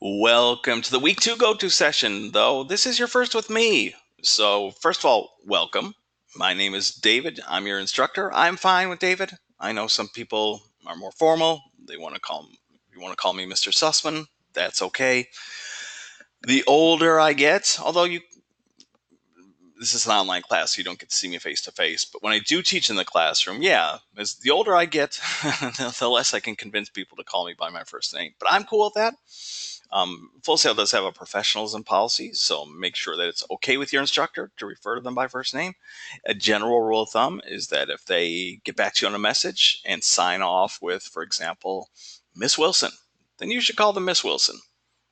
Welcome to the week 2 go to session, though this is your first with me. So, first of all, welcome. My name is David. I'm your instructor. I'm fine with David. I know some people are more formal. They want to call you want to call me Mr. Sussman. That's okay. The older I get, although you this is an online class, so you don't get to see me face to face. But when I do teach in the classroom, yeah, as the older I get, the less I can convince people to call me by my first name. But I'm cool with that. Full Sail does have a professionalism policy, so make sure that it's okay with your instructor to refer to them by first name. A general rule of thumb is that if they get back to you on a message and sign off with, for example, Miss Wilson, then you should call them Miss Wilson.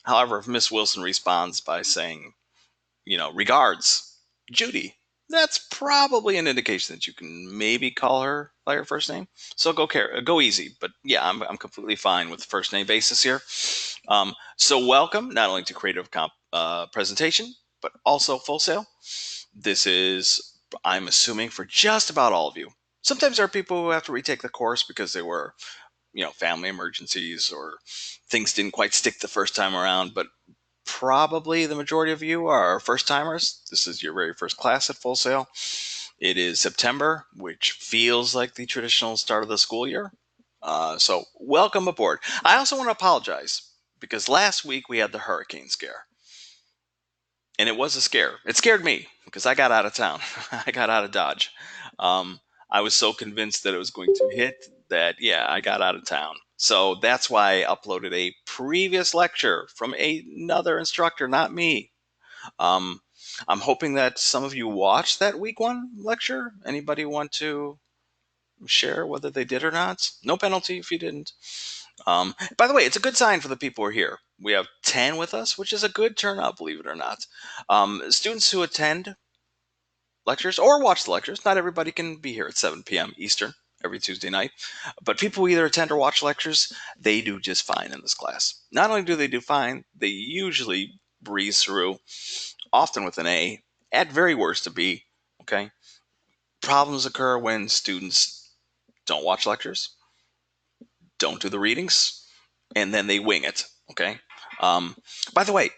However, if Miss Wilson responds by saying, regards, Judy, that's probably an indication that you can maybe call her by her first name. So go easy. But yeah, I'm completely fine with the first name basis here. So welcome not only to Creative Presentation, but also Full Sail. This is, I'm assuming, for just about all of you. Sometimes there are people who have to retake the course because they were, family emergencies or things didn't quite stick the first time around. But probably the majority of you are first timers. This is your very first class at Full Sail. It is September, which feels like the traditional start of the school year. So, welcome aboard. I also want to apologize because last week we had the hurricane scare. And it was a scare. It scared me because I got out of town. I got out of Dodge. Um, I was so convinced that it was going to hit that, yeah, I got out of town. So that's why I uploaded a previous lecture from another instructor, not me. Um, I'm hoping that some of you watched that week 1 lecture. Anybody want to share whether they did or not? No penalty if you didn't. By the way, it's a good sign for the people who are here. We have 10 with us, which is a good turnout, believe it or not. Students who attend lectures or watch the lectures, not everybody can be here at 7 p.m. Eastern every Tuesday night, but people who either attend or watch lectures, they do just fine in this class. Not only do they do fine, they usually breeze through, often with an A, at very worst a B, okay? Problems occur when students don't watch lectures, don't do the readings, and then they wing it, okay? Um, by the way,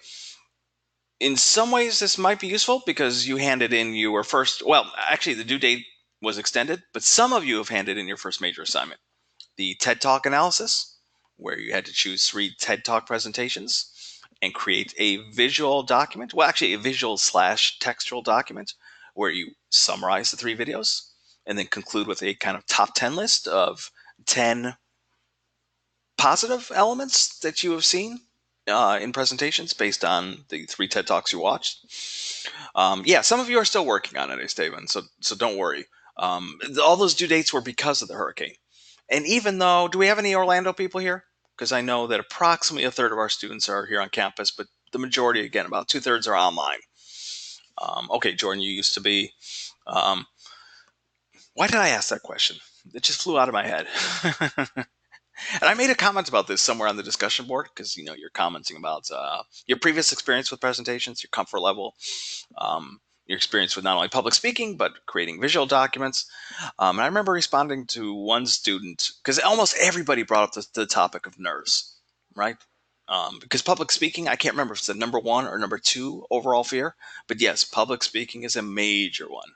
in some ways this might be useful because you handed in your first, well, actually the due date was extended, but some of you have handed in your first major assignment, the TED Talk analysis, where you had to choose 3 TED Talk presentations and create a visual document, well, actually a visual slash textual document where you summarize the 3 videos and then conclude with a kind of top 10 list of 10 positive elements that you have seen in presentations based on the 3 TED Talks you watched. Yeah, some of you are still working on it, Esteban, so don't worry. All those due dates were because of the hurricane. And even though, do we have any Orlando people here? Because I know that approximately a third of our students are here on campus, but the majority, again, about 2/3 are online. Okay, Jordan, you used to be. Um, why did I ask that question? It just flew out of my head. And I made a comment about this somewhere on the discussion board because you're commenting about your previous experience with presentations, your comfort level, your experience with not only public speaking but creating visual documents. And I remember responding to one student because almost everybody brought up the topic of nerves, right? Because public speaking, I can't remember if it's the number 1 or number 2 overall fear, but yes, public speaking is a major one.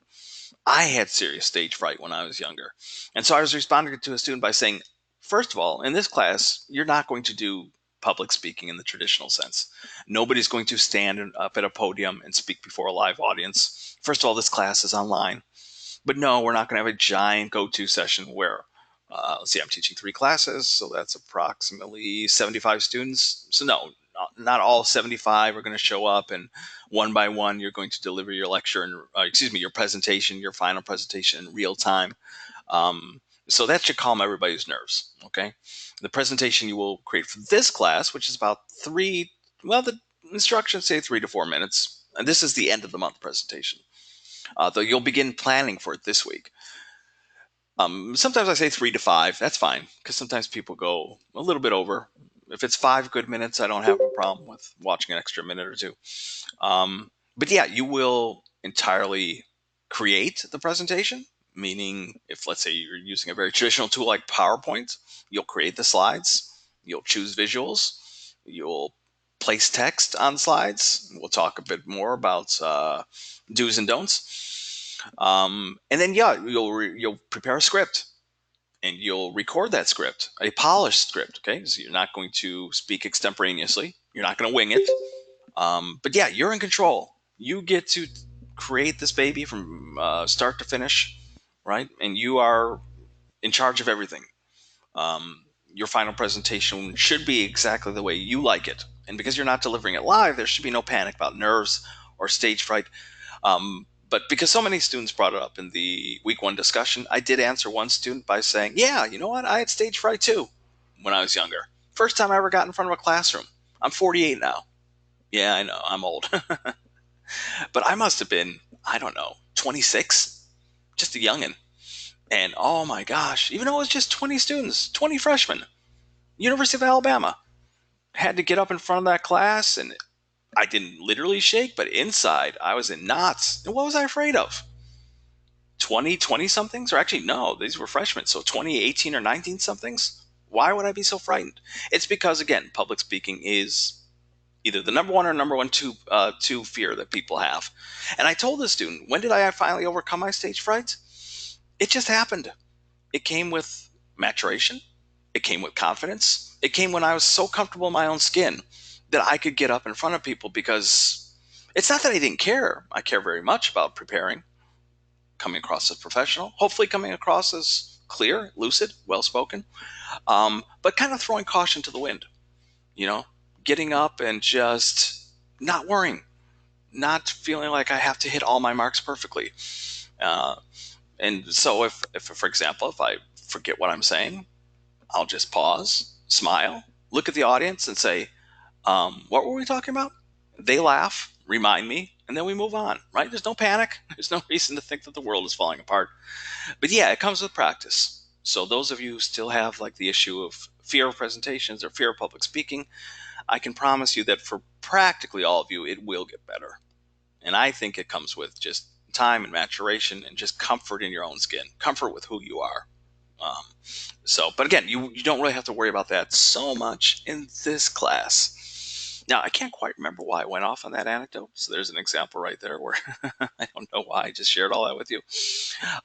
I had serious stage fright when I was younger. And so I was responding to a student by saying, first of all, in this class, you're not going to do public speaking in the traditional sense. Nobody's going to stand up at a podium and speak before a live audience. First of all, this class is online. But no, we're not going to have a giant go to session where, let's see, I'm teaching 3 classes, so that's approximately 75 students. So, no, not all 75 are going to show up, and one by one, you're going to deliver your lecture and, your presentation, your final presentation in real time. So that should calm everybody's nerves. Okay. The presentation you will create for this class, which is about the instructions say 3 to 4 minutes. And this is the end of the month presentation. Though you'll begin planning for it this week. Sometimes I say 3 to 5. That's fine because sometimes people go a little bit over. If it's 5 good minutes, I don't have a problem with watching an extra minute or 2. But yeah, you will entirely create the presentation. Meaning, if let's say you're using a very traditional tool like PowerPoint, you'll create the slides, you'll choose visuals, you'll place text on slides. We'll talk a bit more about do's and don'ts. And then yeah, you'll prepare a script and you'll record that script, a polished script. Okay, so you're not going to speak extemporaneously. You're not going to wing it. But yeah, you're in control. You get to create this baby from start to finish, right? And you are in charge of everything. Your final presentation should be exactly the way you like it. And because you're not delivering it live, there should be no panic about nerves or stage fright. But because so many students brought it up in the week one discussion, I did answer one student by saying, yeah, you know what? I had stage fright too when I was younger. First time I ever got in front of a classroom. I'm 48 now. Yeah, I know, I'm old. But I must have been, I don't know, 26, just a youngin'. And oh my gosh, even though it was just 20 students, 20 freshmen, University of Alabama, had to get up in front of that class, and I didn't literally shake, but inside I was in knots. And what was I afraid of? 20 somethings? Or actually, no, these were freshmen. So 20, 18, or 19 somethings? Why would I be so frightened? It's because, again, public speaking is either the number one or number one two fear that people have. And I told the student, when did I finally overcome my stage fright? It just happened. It came with maturation. It came with confidence. It came when I was so comfortable in my own skin that I could get up in front of people, because it's not that I didn't care. I care very much about preparing, coming across as professional, hopefully coming across as clear, lucid, well spoken, but kind of throwing caution to the wind, you know, getting up and just not worrying, not feeling like I have to hit all my marks perfectly. Uh, and so if, for example, if I forget what I'm saying, I'll just pause, smile, look at the audience and say, what were we talking about? They laugh, remind me, and then we move on, right? There's no panic. There's no reason to think that the world is falling apart. But yeah, it comes with practice. So those of you who still have like the issue of fear of presentations or fear of public speaking, I can promise you that for practically all of you, it will get better. And I think it comes with just time and maturation and just comfort in your own skin, comfort with who you are. Um, but again, you don't really have to worry about that so much in this class. Now, I can't quite remember why I went off on that anecdote. So there's an example right there where I don't know why I just shared all that with you.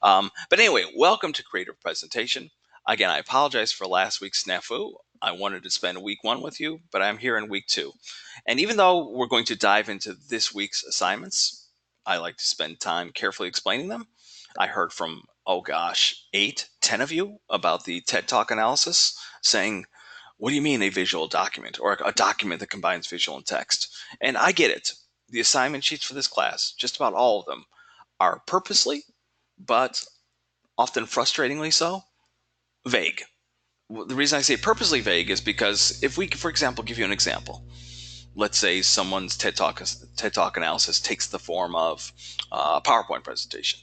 But anyway, welcome to Creative Presentation. Again, I apologize for last week's snafu. I wanted to spend week one with you, but I'm here in week two. And even though we're going to dive into this week's assignments, I like to spend time carefully explaining them. I heard from, oh gosh, 8, 10 of you about the TED Talk analysis saying, what do you mean a visual document or a document that combines visual and text? And I get it. The assignment sheets for this class, just about all of them, are purposely, but often frustratingly so, vague. The reason I say purposely vague is because if we, for example, give you an example, let's say someone's TED Talk analysis takes the form of a PowerPoint presentation.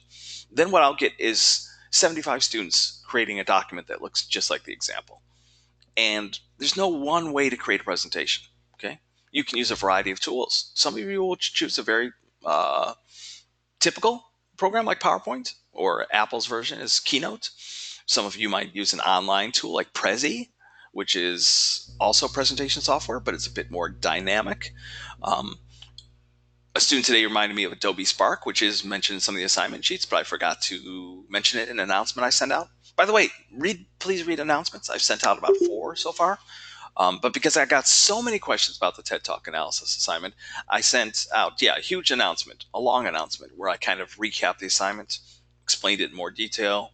Then what I'll get is 75 students creating a document that looks just like the example. And there's no one way to create a presentation. Okay, you can use a variety of tools. Some of you will choose a very typical program like PowerPoint, or Apple's version is Keynote. Some of you might use an online tool like Prezi, which is also presentation software, but it's a bit more dynamic. A student today reminded me of Adobe Spark, which is mentioned in some of the assignment sheets, but I forgot to mention it in an announcement I sent out. By the way, please read announcements. I've sent out about 4 so far. But because I got so many questions about the TED Talk analysis assignment, I sent out, a huge announcement, a long announcement, where I kind of recapped the assignment, explained it in more detail,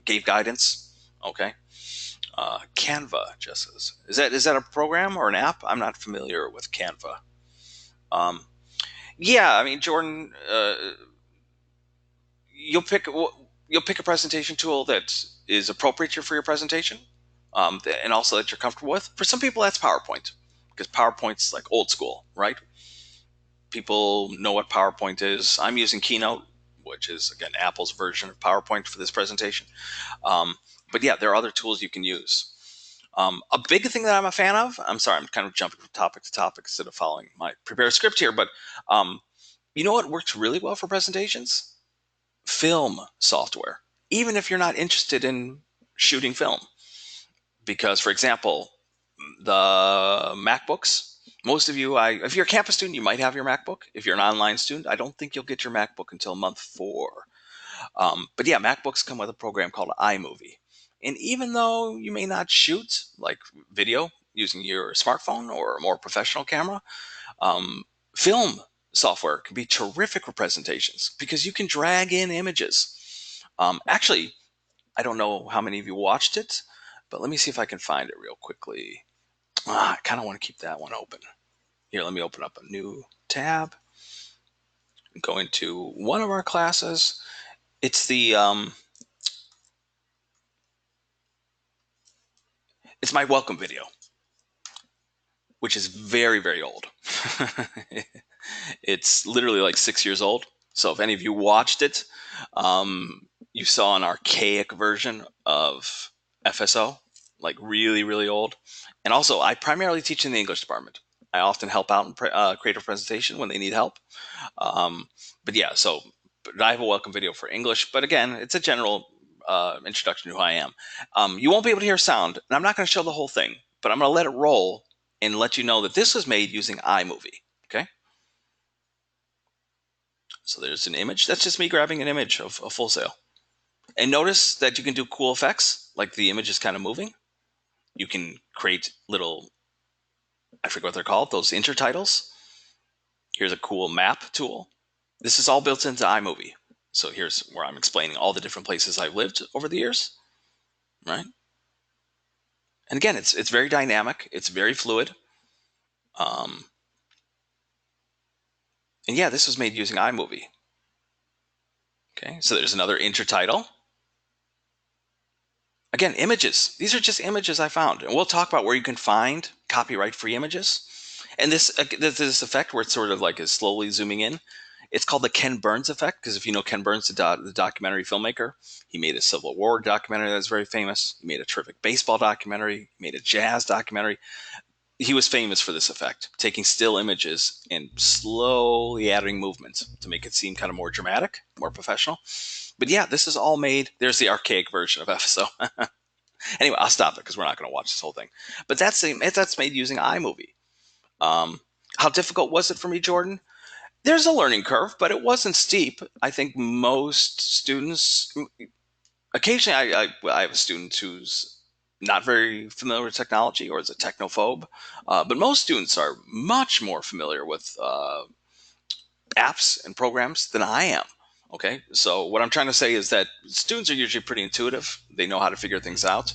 gave guidance. Okay. Canva, just is that a program or an app? I'm not familiar with Canva. I mean, Jordan, you'll pick a presentation tool that is appropriate for your presentation, and also that you're comfortable with. For some people, that's PowerPoint, because PowerPoint's like old school, right? People know what PowerPoint is. I'm using Keynote, which is again Apple's version of PowerPoint for this presentation. But yeah, there are other tools you can use. A big thing that I'm a fan of, I'm sorry, I'm kind of jumping from topic to topic instead of following my prepared script here, but you know what works really well for presentations? Film software, even if you're not interested in shooting film. Because, for example, the MacBooks Most of you, if you're a campus student, you might have your MacBook. If you're an online student, I don't think you'll get your MacBook until month 4. But yeah, MacBooks come with a program called iMovie. And even though you may not shoot like video using your smartphone or a more professional camera, um, film software can be terrific for presentations because you can drag in images. Actually, I don't know how many of you watched it, but let me see if I can find it real quickly. I kind of want to keep that one open. Here, let me open up a new tab. Go into one of our classes. It's my welcome video, which is very, very old. It's literally like 6 years old. So if any of you watched it, you saw an archaic version of FSO, like really, really old. And also, I primarily teach in the English department. I often help out in creative presentation when they need help. Um, but yeah, so but I have a welcome video for English. But again, it's a general introduction to who I am. You won't be able to hear sound, and I'm not going to show the whole thing, but I'm going to let it roll and let you know that this was made using iMovie. Okay. So there's an image. That's just me grabbing an image of a Full Sail. And notice that you can do cool effects, like the image is kind of moving. You can create little, I forget what they're called, those intertitles. Here's a cool map tool. This is all built into iMovie. So here's where I'm explaining all the different places I've lived over the years, right? And again, it's very dynamic. It's very fluid. Um, and yeah, this was made using iMovie. Okay, so there's another intertitle. Again, images. These are just images I found, and we'll talk about where you can find copyright-free images. And this effect where it's sort of like is slowly zooming in. It's called the Ken Burns effect because if you know Ken Burns, the documentary filmmaker, he made a Civil War documentary that's very famous. He made a terrific baseball documentary. He made a jazz documentary. He was famous for this effect, taking still images and slowly adding movements to make it seem kind of more dramatic, more professional. But yeah, this is all made. There's the archaic version of FSO. Anyway, I'll stop there because we're not going to watch this whole thing. But that's made using iMovie. Um, how difficult was it for me, Jordan? There's a learning curve, but it wasn't steep. I think most students, occasionally, I have a student who's not very familiar with technology or is a technophobe, but most students are much more familiar with apps and programs than I am. Okay, so what I'm trying to say is that students are usually pretty intuitive. They know how to figure things out.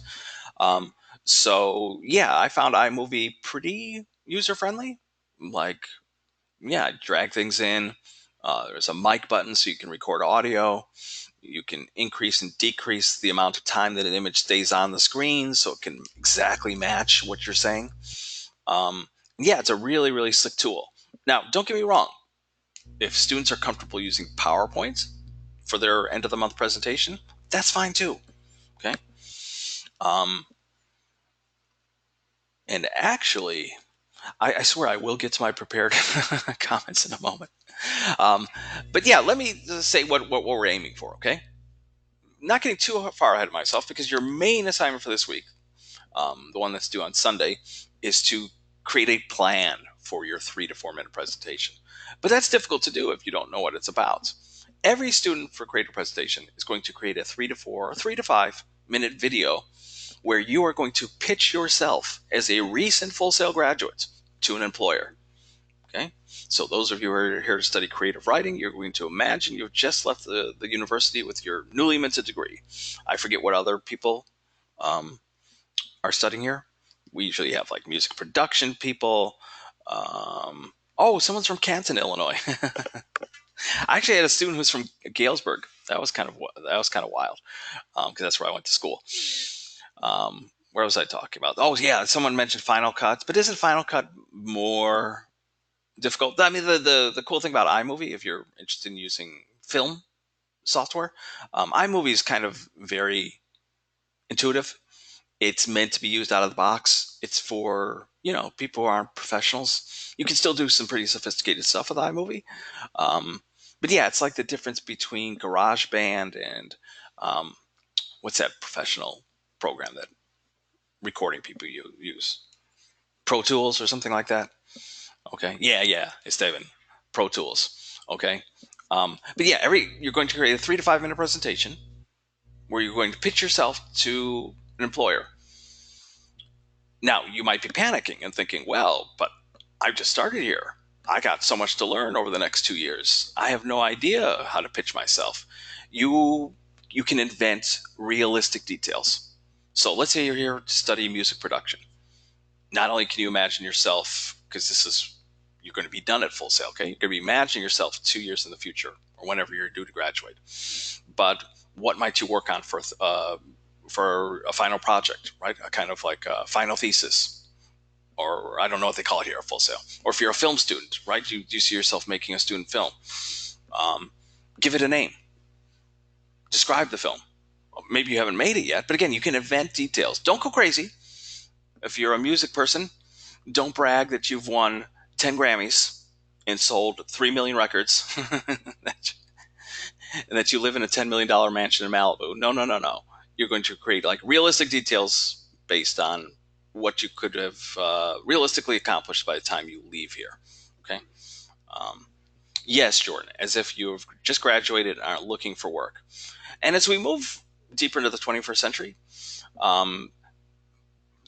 Um, so yeah, I found iMovie pretty user friendly. Like, yeah, drag things in. There's a mic button so you can record audio. You can increase and decrease the amount of time that an image stays on the screen so it can exactly match what you're saying. Yeah, it's a really, really slick tool. Now, don't get me wrong. If students are comfortable using PowerPoint for their end of the month presentation, that's fine too. Okay. Um, and actually, I swear I will get to my prepared comments in a moment. Um, but yeah, let me just say what we're aiming for, okay? Not getting too far ahead of myself because your main assignment for this week, the one that's due on Sunday, is to create a plan for your 3 to 4 minute presentation. But that's difficult to do if you don't know what it's about. Every student for Creative Presentation is going to create a 3 to 4 or 3 to 5 minute video where you are going to pitch yourself as a recent Full Sail graduate to an employer. Okay, so those of you who are here to study creative writing, you're going to imagine you've just left the university with your newly minted degree. I forget what other people um, are studying here. We usually have like music production people. Oh, someone's from Canton, Illinois. I actually had a student who's from Galesburg. That was kind of wild because that's where I went to school. Where was I talking about? Oh yeah, someone mentioned Final Cut, but isn't Final Cut more difficult? I mean, the cool thing about iMovie, if you're interested in using film software, iMovie is kind of very intuitive. It's meant to be used out of the box. It's for people who aren't professionals. You can still do some pretty sophisticated stuff with iMovie, but yeah, it's like the difference between GarageBand and um, what's that professional program that recording people use? Pro Tools or something like that. Okay. Yeah. It's David. Pro Tools. Okay. But yeah, you're going to create a 3 to 5 minute presentation where you're going to pitch yourself to an employer. Now, you might be panicking and thinking, well, but I've just started here. I got so much to learn over the next 2 years. I have no idea how to pitch myself. You you can invent realistic details. So let's say you're here to study music production. Not only can you imagine yourself, because this is you're going to be done at Full Sail, okay? You're going to be imagining yourself 2 years in the future or whenever you're due to graduate. But what might you work on for a final project, right? A kind of like a final thesis, or I don't know what they call it here at Full Sail. Or if you're a film student, right? You see yourself making a student film. Um, Give it a name. Describe the film. Maybe you haven't made it yet, but again, you can invent details. Don't go crazy. If you're a music person, don't brag that you've won 10 Grammys and sold 3 million records and that you live in a $10 million mansion in Malibu. No. You're going to create like realistic details based on what you could have realistically accomplished by the time you leave here. Okay. Um, yes, Jordan, as if you've just graduated and aren't looking for work. And as we move deeper into the 21st century, um,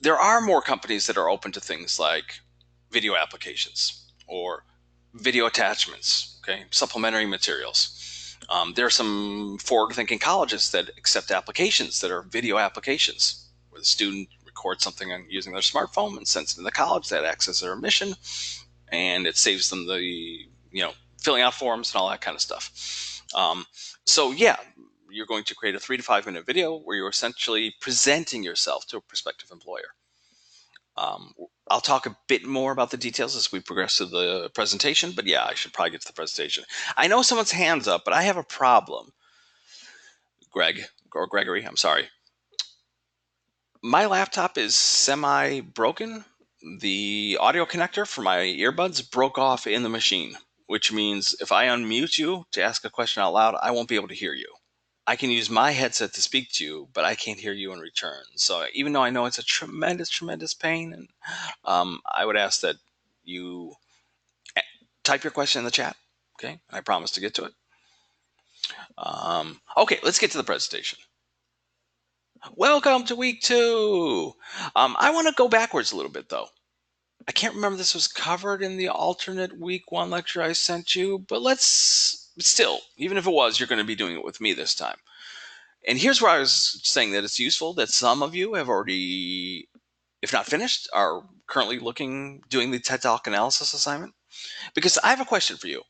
there are more companies that are open to things like video applications or video attachments, okay, supplementary materials. There are some forward-thinking colleges that accept applications that are video applications, where the student records something using their smartphone and sends it to the college. That acts as their admission, and it saves them the filling out forms and all that kind of stuff. So yeah, you're going to create a 3 to 5 minute video where you're essentially presenting yourself to a prospective employer. Um, I'll talk a bit more about the details as we progress to the presentation, but yeah, I should probably get to the presentation. I know someone's hands up, but I have a problem. Gregory, I'm sorry. My laptop is semi broken. The audio connector for my earbuds broke off in the machine, which means if I unmute you to ask a question out loud, I won't be able to hear you. I can use my headset to speak to you, but I can't hear you in return. So even though I know it's a tremendous pain, and I would ask that you type your question in the chat. Okay, I promise to get to it. Okay, let's get to the presentation. Welcome to week 2. I want to go backwards a little bit though. I can't remember if this was covered in the alternate week 1 lecture I sent you, but even if it was, you're going to be doing it with me this time. And here's where I was saying that it's useful that some of you have already, if not finished, are currently doing the TED Talk analysis assignment. Because I have a question for you.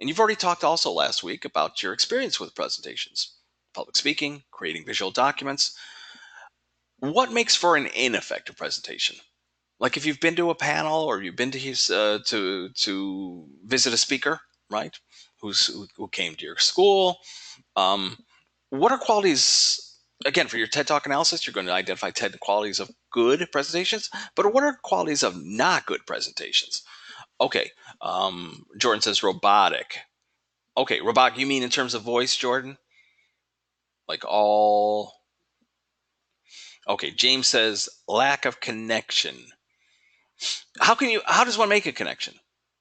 And you've already talked also last week about your experience with presentations, public speaking, creating visual documents. What makes for an ineffective presentation? Like if you've been to a panel or you've been to visit a speaker, right? Who came to your school. What are qualities, again, for your TED Talk analysis, you're going to identify 10 qualities of good presentations, but what are qualities of not good presentations? Okay, Jordan says robotic. Okay, robotic, you mean in terms of voice, Jordan? Like all. Okay, James says lack of connection. How does one make a connection?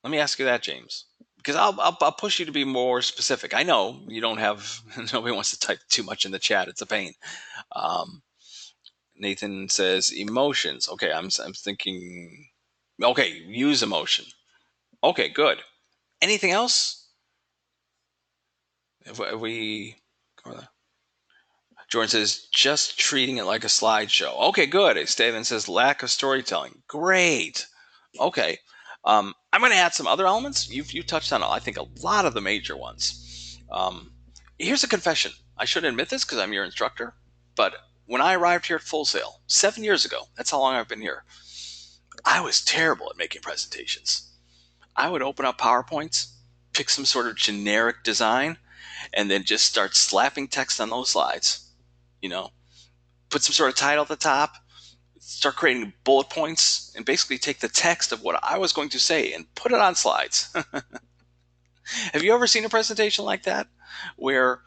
Let me ask you that, James. Because I'll push you to be more specific. I know you don't have, nobody wants to type too much in the chat. It's a pain. Nathan says emotions. Okay, I'm thinking. Okay, use emotion. Okay, good. Anything else? If we Jordan says just treating it like a slideshow. Okay, good. Steven says lack of storytelling. Great. Okay. I'm going to add some other elements. You touched on, I think, a lot of the major ones. Here's a confession. I shouldn't admit this because I'm your instructor, but when I arrived here at Full Sail 7 years ago, that's how long I've been here, I was terrible at making presentations. I would open up PowerPoints, pick some sort of generic design, and then just start slapping text on those slides. Put some sort of title at the top, start creating bullet points, and basically take the text of what I was going to say and put it on slides. Have you ever seen a presentation like that where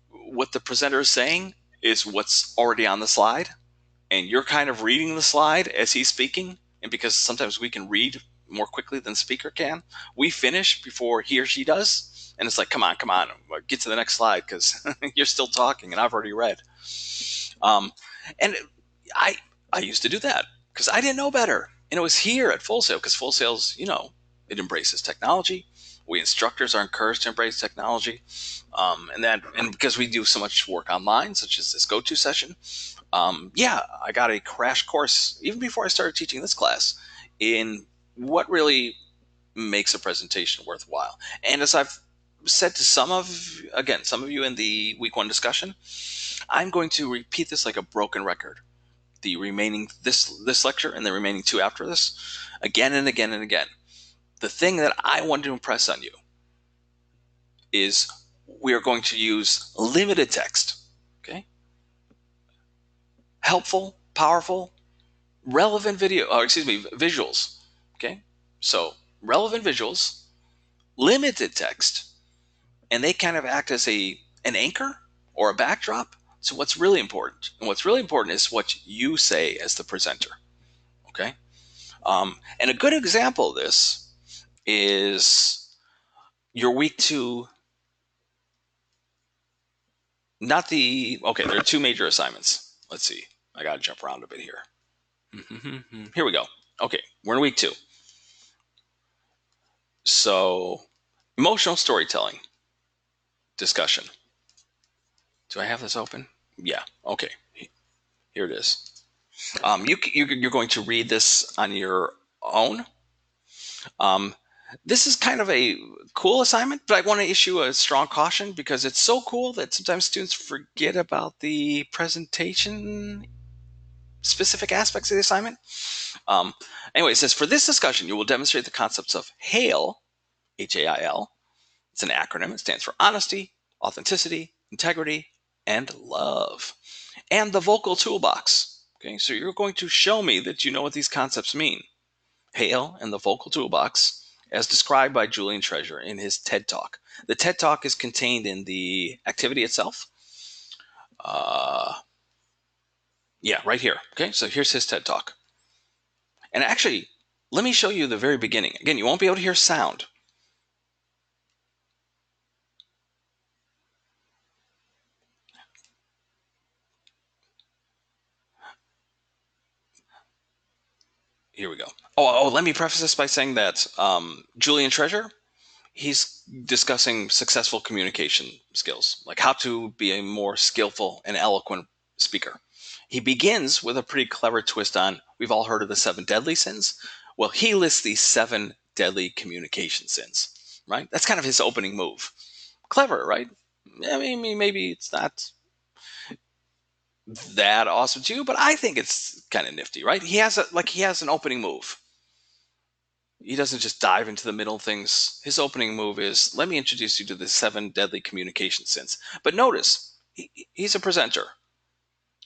what the presenter is saying is what's already on the slide and you're kind of reading the slide as he's speaking? And because sometimes we can read more quickly than the speaker can. We finish before he or she does, and it's like, come on, get to the next slide because you're still talking and I've already read. Um, and I I used to do that because I didn't know better, and it was here at Full Sail because Full Sail's, it embraces technology. We instructors are encouraged to embrace technology, and because we do so much work online, such as this go-to session. Yeah, I got a crash course even before I started teaching this class in what really makes a presentation worthwhile. And as I've said to some of you in the week one discussion, I'm going to repeat this like a broken record. The remaining this lecture and the remaining two after this, again and again and again. The thing that I want to impress on you is we are going to use limited text. Okay, helpful, powerful, relevant visuals. Okay, so relevant visuals, limited text, and they kind of act as an anchor or a backdrop to what's really important. And what's really important is what you say as the presenter. Okay, and a good example of this is your week two. Not the okay. There are two major assignments. Let's see. I got to jump around a bit here. Here we go. Okay, we're in week two. So, emotional storytelling discussion. Do I have this open? Yeah. Okay. Here it is. You're going to read this on your own. Um, this is kind of a cool assignment, but I want to issue a strong caution because it's so cool that sometimes students forget about the presentation specific aspects of the assignment. Um, anyway, it says for this discussion, you will demonstrate the concepts of HAIL, HAIL. It's an acronym. It stands for honesty, authenticity, integrity, and love. And the vocal toolbox. Okay, so you're going to show me that you know what these concepts mean. HAIL and the vocal toolbox, as described by Julian Treasure in his TED Talk. The TED Talk is contained in the activity itself. Yeah, right here. Okay, so here's his TED Talk. And actually, let me show you the very beginning. Again, you won't be able to hear sound. Here we go. Let me preface this by saying that Julian Treasure, he's discussing successful communication skills, like how to be a more skillful and eloquent speaker. He begins with a pretty clever twist on we've all heard of the seven deadly sins. Well, he lists these seven deadly communication sins, right? That's kind of his opening move. Clever, right? I mean, maybe it's not that awesome to you, but I think it's kind of nifty, right? He has an opening move. He doesn't just dive into the middle things. His opening move is, let me introduce you to the seven deadly communication sins. But notice, he's a presenter.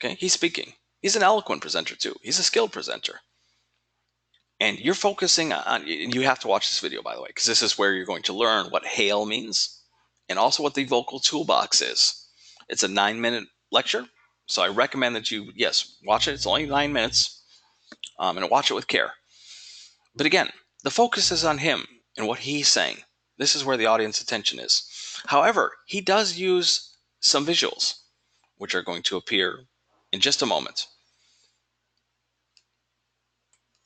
Okay, he's speaking. He's an eloquent presenter too. He's a skilled presenter. And you're focusing on, you have to watch this video, by the way, because this is where you're going to learn what HAIL means and also what the vocal toolbox is. It's a 9-minute lecture. So I recommend that you, yes, watch it. It's only 9 minutes, and watch it with care. But again, the focus is on him and what he's saying. This is where the audience attention is. However, he does use some visuals, which are going to appear in just a moment.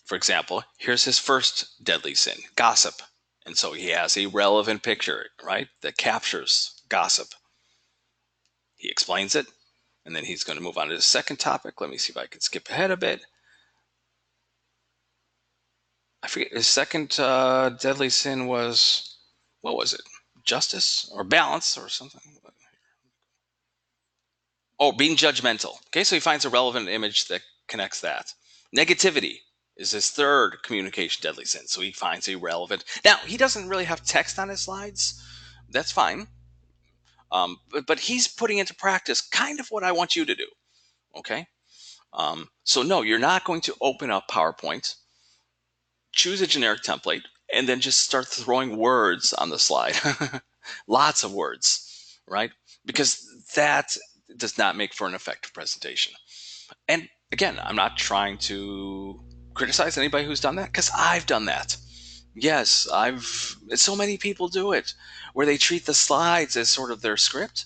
For example, here's his first deadly sin, gossip. And so he has a relevant picture, right, that captures gossip. He explains it, and then he's going to move on to the second topic. Let me see if I can skip ahead a bit. I forget, his second deadly sin was, what was it? Justice or balance or something? Oh, being judgmental. Okay, so he finds a relevant image that connects that. Negativity is his third communication deadly sin. So he finds a relevant. Now, he doesn't really have text on his slides. That's fine. But he's putting into practice kind of what I want you to do. Okay? So, no, you're not going to open up PowerPoint, choose a generic template, and then just start throwing words on the slide. Lots of words, right? Because that does not make for an effective presentation. And again, I'm not trying to criticize anybody who's done that because I've done that. Yes, so many people do it where they treat the slides as sort of their script,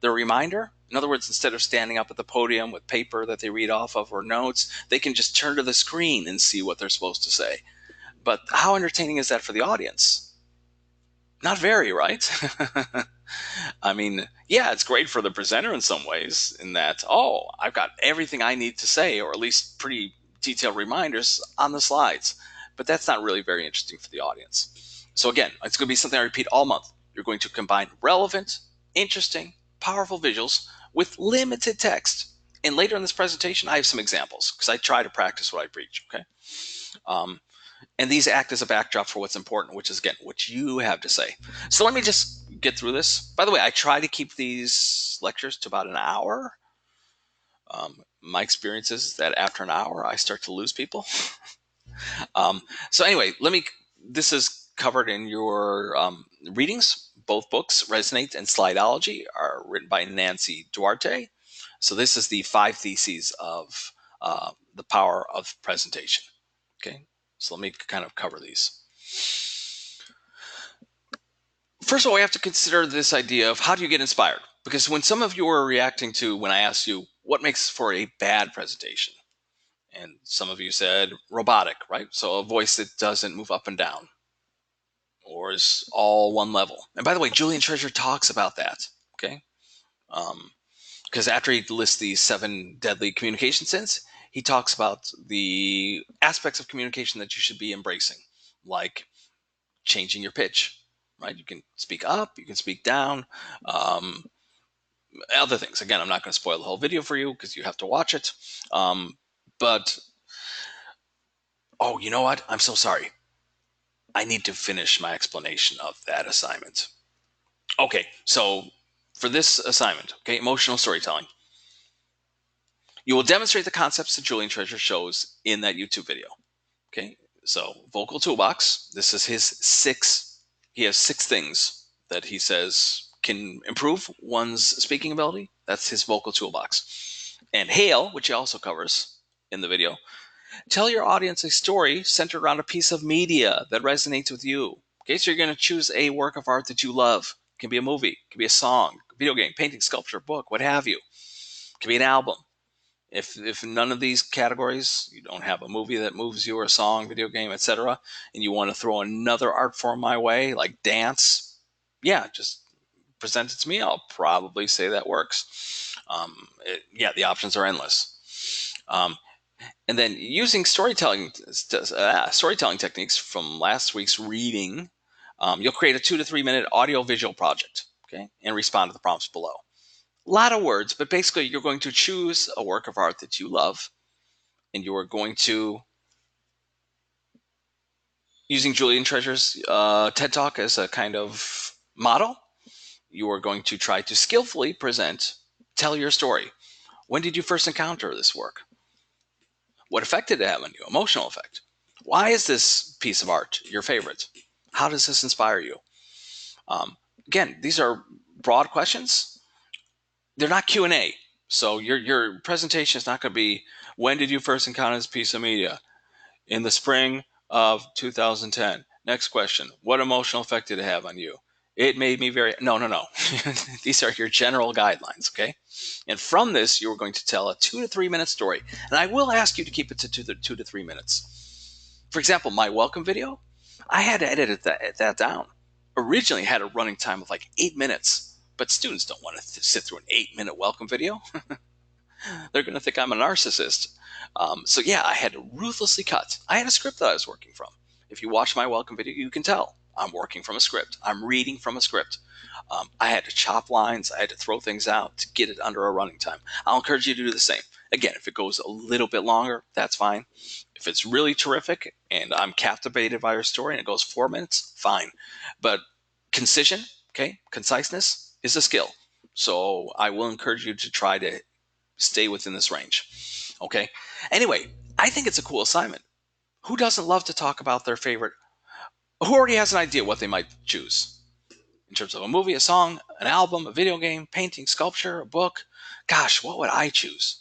their reminder. In other words, instead of standing up at the podium with paper that they read off of or notes, they can just turn to the screen and see what they're supposed to say. But how entertaining is that for the audience? Not very, right? I mean, yeah, it's great for the presenter in some ways, in that, oh, I've got everything I need to say, or at least pretty detailed reminders on the slides. But that's not really very interesting for the audience. So, again, it's going to be something I repeat all month. You're going to combine relevant, interesting, powerful visuals with limited text. And later in this presentation, I have some examples because I try to practice what I preach. Okay. Um, and these act as a backdrop for what's important, which is, again, what you have to say. So let me just get through this. By the way, I try to keep these lectures to about an hour. My experience is that after an hour, I start to lose people. um, so anyway, this is covered in your readings. Both books, Resonate and Slideology, are written by Nancy Duarte. So this is the 5 theses of the power of presentation. Okay, so let me kind of cover these. First of all, we have to consider this idea of how do you get inspired? Because when some of you are reacting to when I asked you what makes for a bad presentation, and some of you said robotic, right? So a voice that doesn't move up and down or is all one level. And by the way, Julian Treasure talks about that. Okay, because after he lists these 7 deadly communication sins, he talks about the aspects of communication that you should be embracing, like changing your pitch, right? You can speak up, you can speak down, um, other things. Again, I'm not going to spoil the whole video for you because you have to watch it. But, oh, you know what? I'm so sorry. I need to finish my explanation of that assignment. Okay, so for this assignment, okay, emotional storytelling, you will demonstrate the concepts that Julian Treasure shows in that YouTube video. Okay, so vocal toolbox. This is his 6. He has 6 things that he says can improve one's speaking ability. That's his vocal toolbox. And hail, which he also covers in the video. Tell your audience a story centered around a piece of media that resonates with you. Okay, so you're going to choose a work of art that you love. It can be a movie, it can be a song, video game, painting, sculpture, book, what have you. It can be an album. If none of these categories, you don't have a movie that moves you or a song, video game, etc., and you want to throw another art form my way, like dance, yeah, just present it to me. I'll probably say that works. Yeah, the options are endless. And then using storytelling techniques from last week's reading, you'll create a 2 to 3 minute audio visual project, okay, and respond to the prompts below. A lot of words, but basically you're going to choose a work of art that you love, and you are going to, using Julian Treasure's TED Talk as a kind of model, you are going to try to skillfully tell your story. When did you first encounter this work? What effect did it have on you? Emotional effect. Why is this piece of art your favorite? How does this inspire you? Again, these are broad questions. They're not Q&A. So your presentation is not going to be, when did you first encounter this piece of media? In the spring of 2010. Next question. What emotional effect did it have on you? It made me very... No. These are your general guidelines, okay? And from this, you're going to tell a 2 to 3 minute story. And I will ask you to keep it to 2 to 3 minutes. For example, my welcome video, I had to edit that down. Originally, I had a running time of like 8 minutes. But students don't want to sit through an 8-minute welcome video. They're going to think I'm a narcissist. So yeah, I had to ruthlessly cut. I had a script that I was working from. If you watch my welcome video, you can tell I'm working from a script. I'm reading from a script. I had to chop lines. I had to throw things out to get it under a running time. I'll encourage you to do the same. Again, if it goes a little bit longer, that's fine. If it's really terrific and I'm captivated by your story and it goes 4 minutes, fine. But concision, okay, conciseness is a skill. So I will encourage you to try to stay within this range. Okay. Anyway, I think it's a cool assignment. Who doesn't love to talk about their favorite? Who already has an idea what they might choose in terms of a movie, a song, an album, a video game, painting, sculpture, a book? Gosh, what would I choose?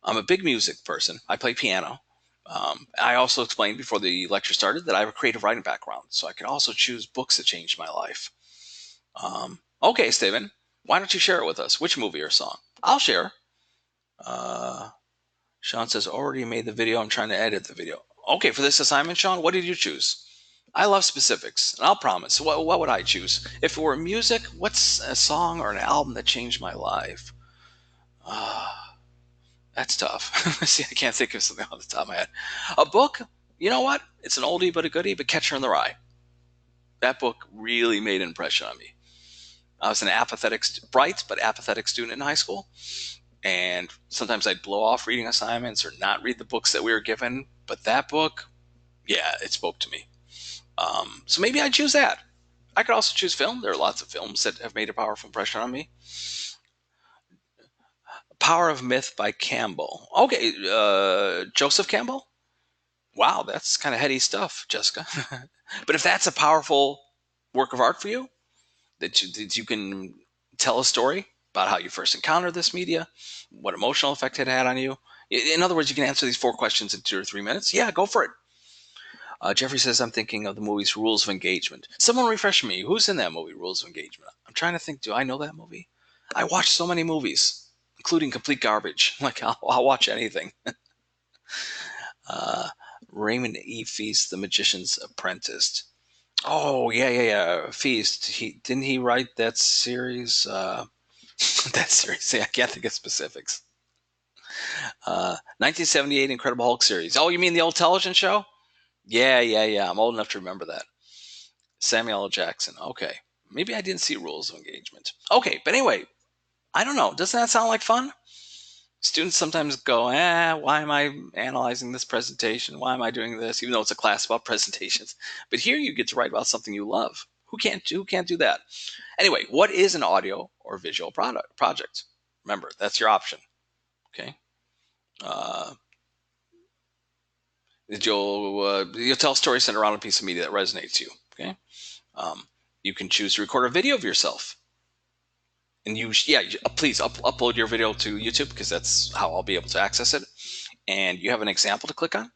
I'm a big music person. I play piano. I also explained before the lecture started that I have a creative writing background, so I can also choose books that changed my life. Okay, Steven, why don't you share it with us? Which movie or song? I'll share. Uh, Sean says, already made the video. I'm trying to edit the video. Okay, for this assignment, Sean, what did you choose? I love specifics, and I'll promise. What would I choose? If it were music, what's a song or an album that changed my life? That's tough. See, I can't think of something off the top of my head. A book, you know what? It's an oldie but a goodie, but Catcher in the Rye. That book really made an impression on me. I was an apathetic, bright but apathetic student in high school, and sometimes I'd blow off reading assignments or not read the books that we were given. But that book, yeah, it spoke to me. So maybe I'd choose that. I could also choose film. There are lots of films that have made a powerful impression on me. Power of Myth by Campbell. Okay, Joseph Campbell? Wow, that's kind of heady stuff, Jessica. But if that's a powerful work of art for you, that you can tell a story about how you first encountered this media, what emotional effect it had on you. In other words, you can answer these 4 questions in 2 or 3 minutes. Yeah, go for it. Jeffrey says, I'm thinking of the movie's Rules of Engagement. Someone refresh me. Who's in that movie, Rules of Engagement? I'm trying to think, do I know that movie? I watch so many movies, including complete garbage. Like, I'll watch anything. uh, Raymond E. Feast, The Magician's Apprentice. Oh, yeah. Feast. Didn't he write that series? That series. I can't think of specifics. 1978 Incredible Hulk series. Oh, you mean the old television show? Yeah. I'm old enough to remember that. Samuel L. Jackson. Okay. Maybe I didn't see Rules of Engagement. Okay, but anyway, I don't know. Doesn't that sound like fun? Students sometimes go, why am I analyzing this presentation? Why am I doing this? Even though it's a class about presentations. But here you get to write about something you love. Who can't do that? Anyway, what is an audio or visual project? Remember, that's your option. Okay. Uh, you'll tell a story centered around a piece of media that resonates you. Okay. Um, you can choose to record a video of yourself, and please upload your video to YouTube because that's how I'll be able to access it. And you have an example to click on.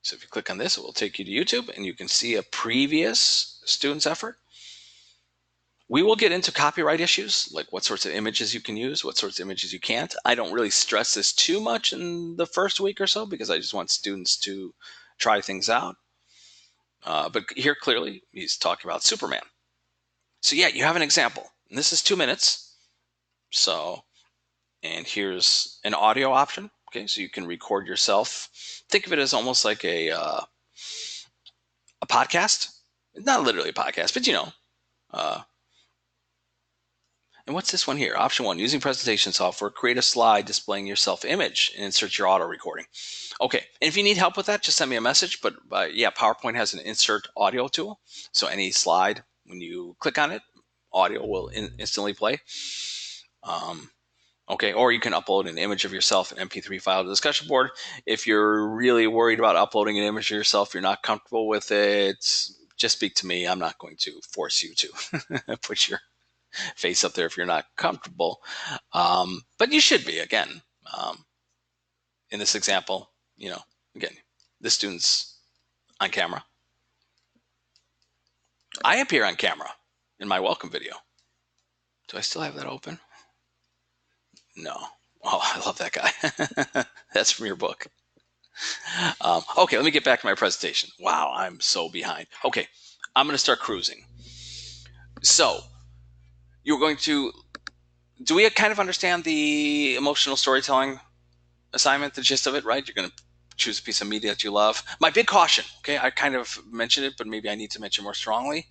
So if you click on this, it will take you to YouTube, and you can see a previous student's effort. We will get into copyright issues, like what sorts of images you can use, what sorts of images you can't. I don't really stress this too much in the first week or so because I just want students to try things out. But here clearly, he's talking about Superman. So yeah, you have an example. And this is 2 minutes. So, and here's an audio option. Okay, so you can record yourself. Think of it as almost like a podcast. Not literally a podcast, but uh, and what's this one here? Option 1, using presentation software, create a slide displaying your self-image and insert your auto recording. Okay, and if you need help with that, just send me a message. But yeah, PowerPoint has an insert audio tool. So any slide, when you click on it, audio will instantly play. Okay, or you can upload an image of yourself, an MP3 file to the discussion board. If you're really worried about uploading an image of yourself, you're not comfortable with it, just speak to me. I'm not going to force you to put your face up there if you're not comfortable. But you should be, again. In this example, again, the student's on camera. I appear on camera in my welcome video. Do I still have that open? No. Oh, I love that guy. That's from your book. Okay, let me get back to my presentation. Wow, I'm so behind. Okay, I'm going to start cruising. So, you're going to, do we kind of understand the emotional storytelling assignment, the gist of it, right? You're going to choose a piece of media that you love. My big caution, okay, I kind of mentioned it, but maybe I need to mention more strongly.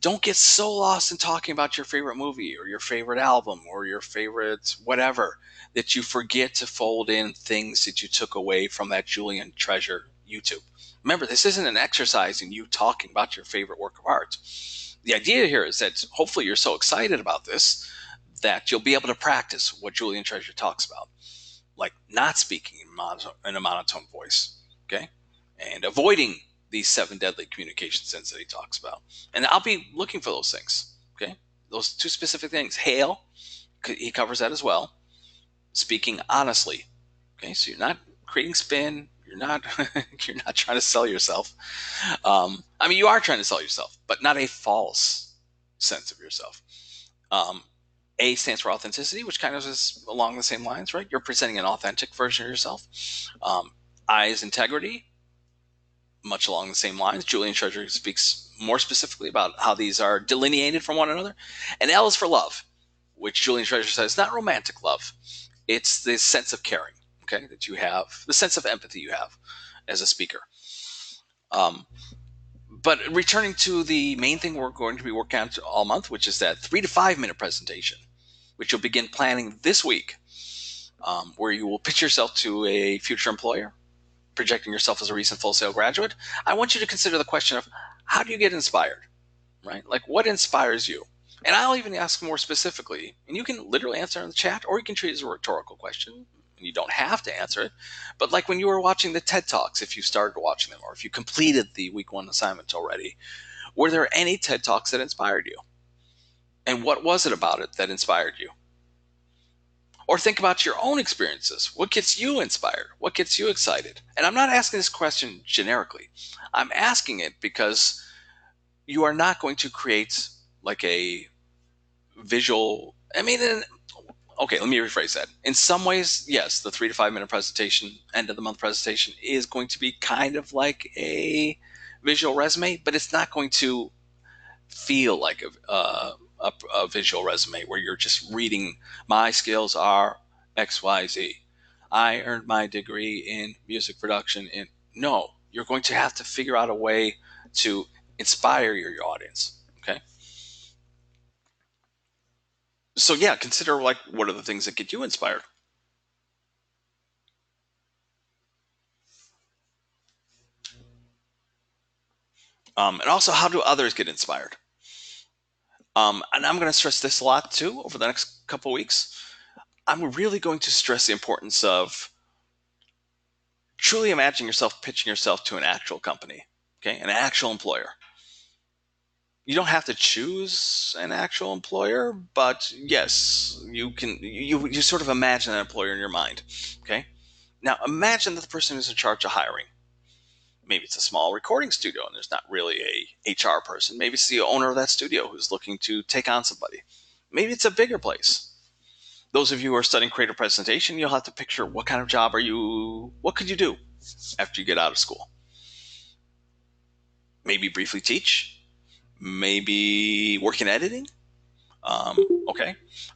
Don't get so lost in talking about your favorite movie or your favorite album or your favorite whatever that you forget to fold in things that you took away from that Julian Treasure YouTube. Remember, this isn't an exercise in you talking about your favorite work of art. The idea here is that hopefully you're so excited about this that you'll be able to practice what Julian Treasure talks about, like not speaking in a monotone voice, okay, and avoiding these 7 deadly communication sins that he talks about. And I'll be looking for those things, okay? Those 2 specific things. Hail, he covers that as well. Speaking honestly, okay? So you're not creating spin. You're not you're not trying to sell yourself. I mean, you are trying to sell yourself, but not a false sense of yourself. Um, A stands for authenticity, which kind of is along the same lines, right? You're presenting an authentic version of yourself. Um, I is integrity, much along the same lines. Julian Treasure speaks more specifically about how these are delineated from one another. And L is for love, which Julian Treasure says not romantic love. It's the sense of caring, okay, that you have, the sense of empathy you have as a speaker. Um, but returning to the main thing we're going to be working on all month, which is that 3 to 5 minute presentation, which you'll begin planning this week, where you will pitch yourself to a future employer, projecting yourself as a recent Full Sail graduate. I want you to consider the question of how do you get inspired, right? Like what inspires you? And I'll even ask more specifically, and you can literally answer in the chat, or you can treat it as a rhetorical question, and you don't have to answer it. But like when you were watching the TED Talks, if you started watching them, or if you completed the week 1 assignment already, were there any TED Talks that inspired you? And what was it about it that inspired you? Or think about your own experiences. What gets you inspired? What gets you excited? And I'm not asking this question generically. I'm asking it because you are not going to create like a visual. I mean, okay, let me rephrase that. In some ways, yes, the 3 to 5 minute presentation, end of the month presentation, is going to be kind of like a visual resume, but it's not going to feel like a visual resume where you're just reading, my skills are XYZ. I earned my degree in music production. No, you're going to have to figure out a way to inspire your audience. Okay. So yeah, consider like what are the things that get you inspired, and also how do others get inspired. And I'm going to stress this a lot too over the next couple weeks. I'm really going to stress the importance of truly imagine yourself pitching yourself to an actual company, okay, an actual employer. You don't have to choose an actual employer, but yes, you can. You sort of imagine an employer in your mind, okay. Now imagine that the person who's in charge of hiring. Maybe it's a small recording studio and there's not really a HR person. Maybe it's the owner of that studio who's looking to take on somebody. Maybe it's a bigger place. Those of you who are studying creative presentation, you'll have to picture what kind of job are you, what could you do after you get out of school? Maybe briefly teach, maybe work in editing. Um, okay.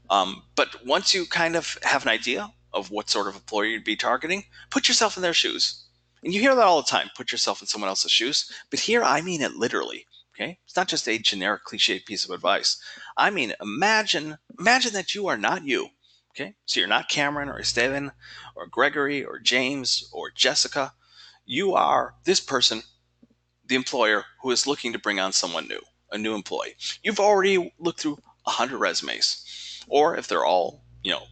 But once you kind of have an idea of what sort of employer you'd be targeting, put yourself in their shoes. And you hear that all the time, put yourself in someone else's shoes. But here I mean it literally. Okay. It's not just a generic cliche piece of advice. I mean, imagine that you are not you. Okay. So you're not Cameron or Esteban or Gregory or James or Jessica. You are this person, the employer who is looking to bring on someone new, a new employee. You've already looked through 100 resumes, or if they're all,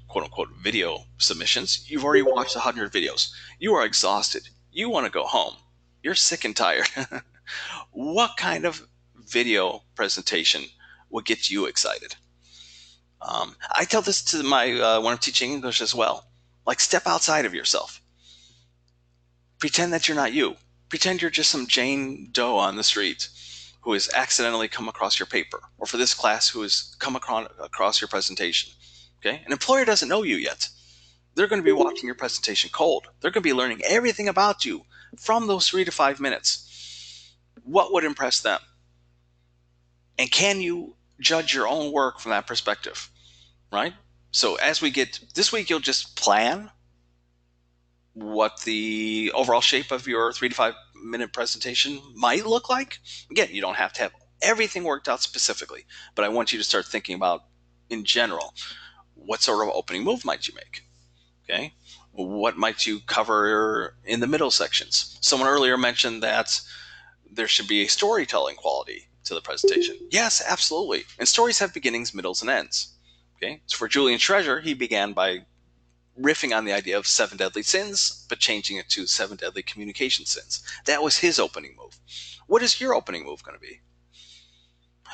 quote unquote video submissions, you've already watched 100 videos. You are exhausted. You want to go home. You're sick and tired. What kind of video presentation would get you excited? I tell this to my when I'm teaching English as well. Like, step outside of yourself. Pretend that you're not you. Pretend you're just some Jane Doe on the street who has accidentally come across your paper, or for this class, who has come across your presentation. Okay? An employer doesn't know you yet. They're going to be watching your presentation cold. They're going to be learning everything about you from those 3 to 5 minutes. What would impress them? And can you judge your own work from that perspective? Right? So as we get this week, you'll just plan what the overall shape of your 3 to 5 minute presentation might look like. Again, you don't have to have everything worked out specifically, but I want you to start thinking about, in general, what sort of opening move might you make? Okay. What might you cover in the middle sections? Someone earlier mentioned that there should be a storytelling quality to the presentation. Yes, absolutely. And stories have beginnings, middles, and ends. Okay. So for Julian Treasure, he began by riffing on the idea of 7 deadly sins, but changing it to 7 deadly communication sins. That was his opening move. What is your opening move going to be?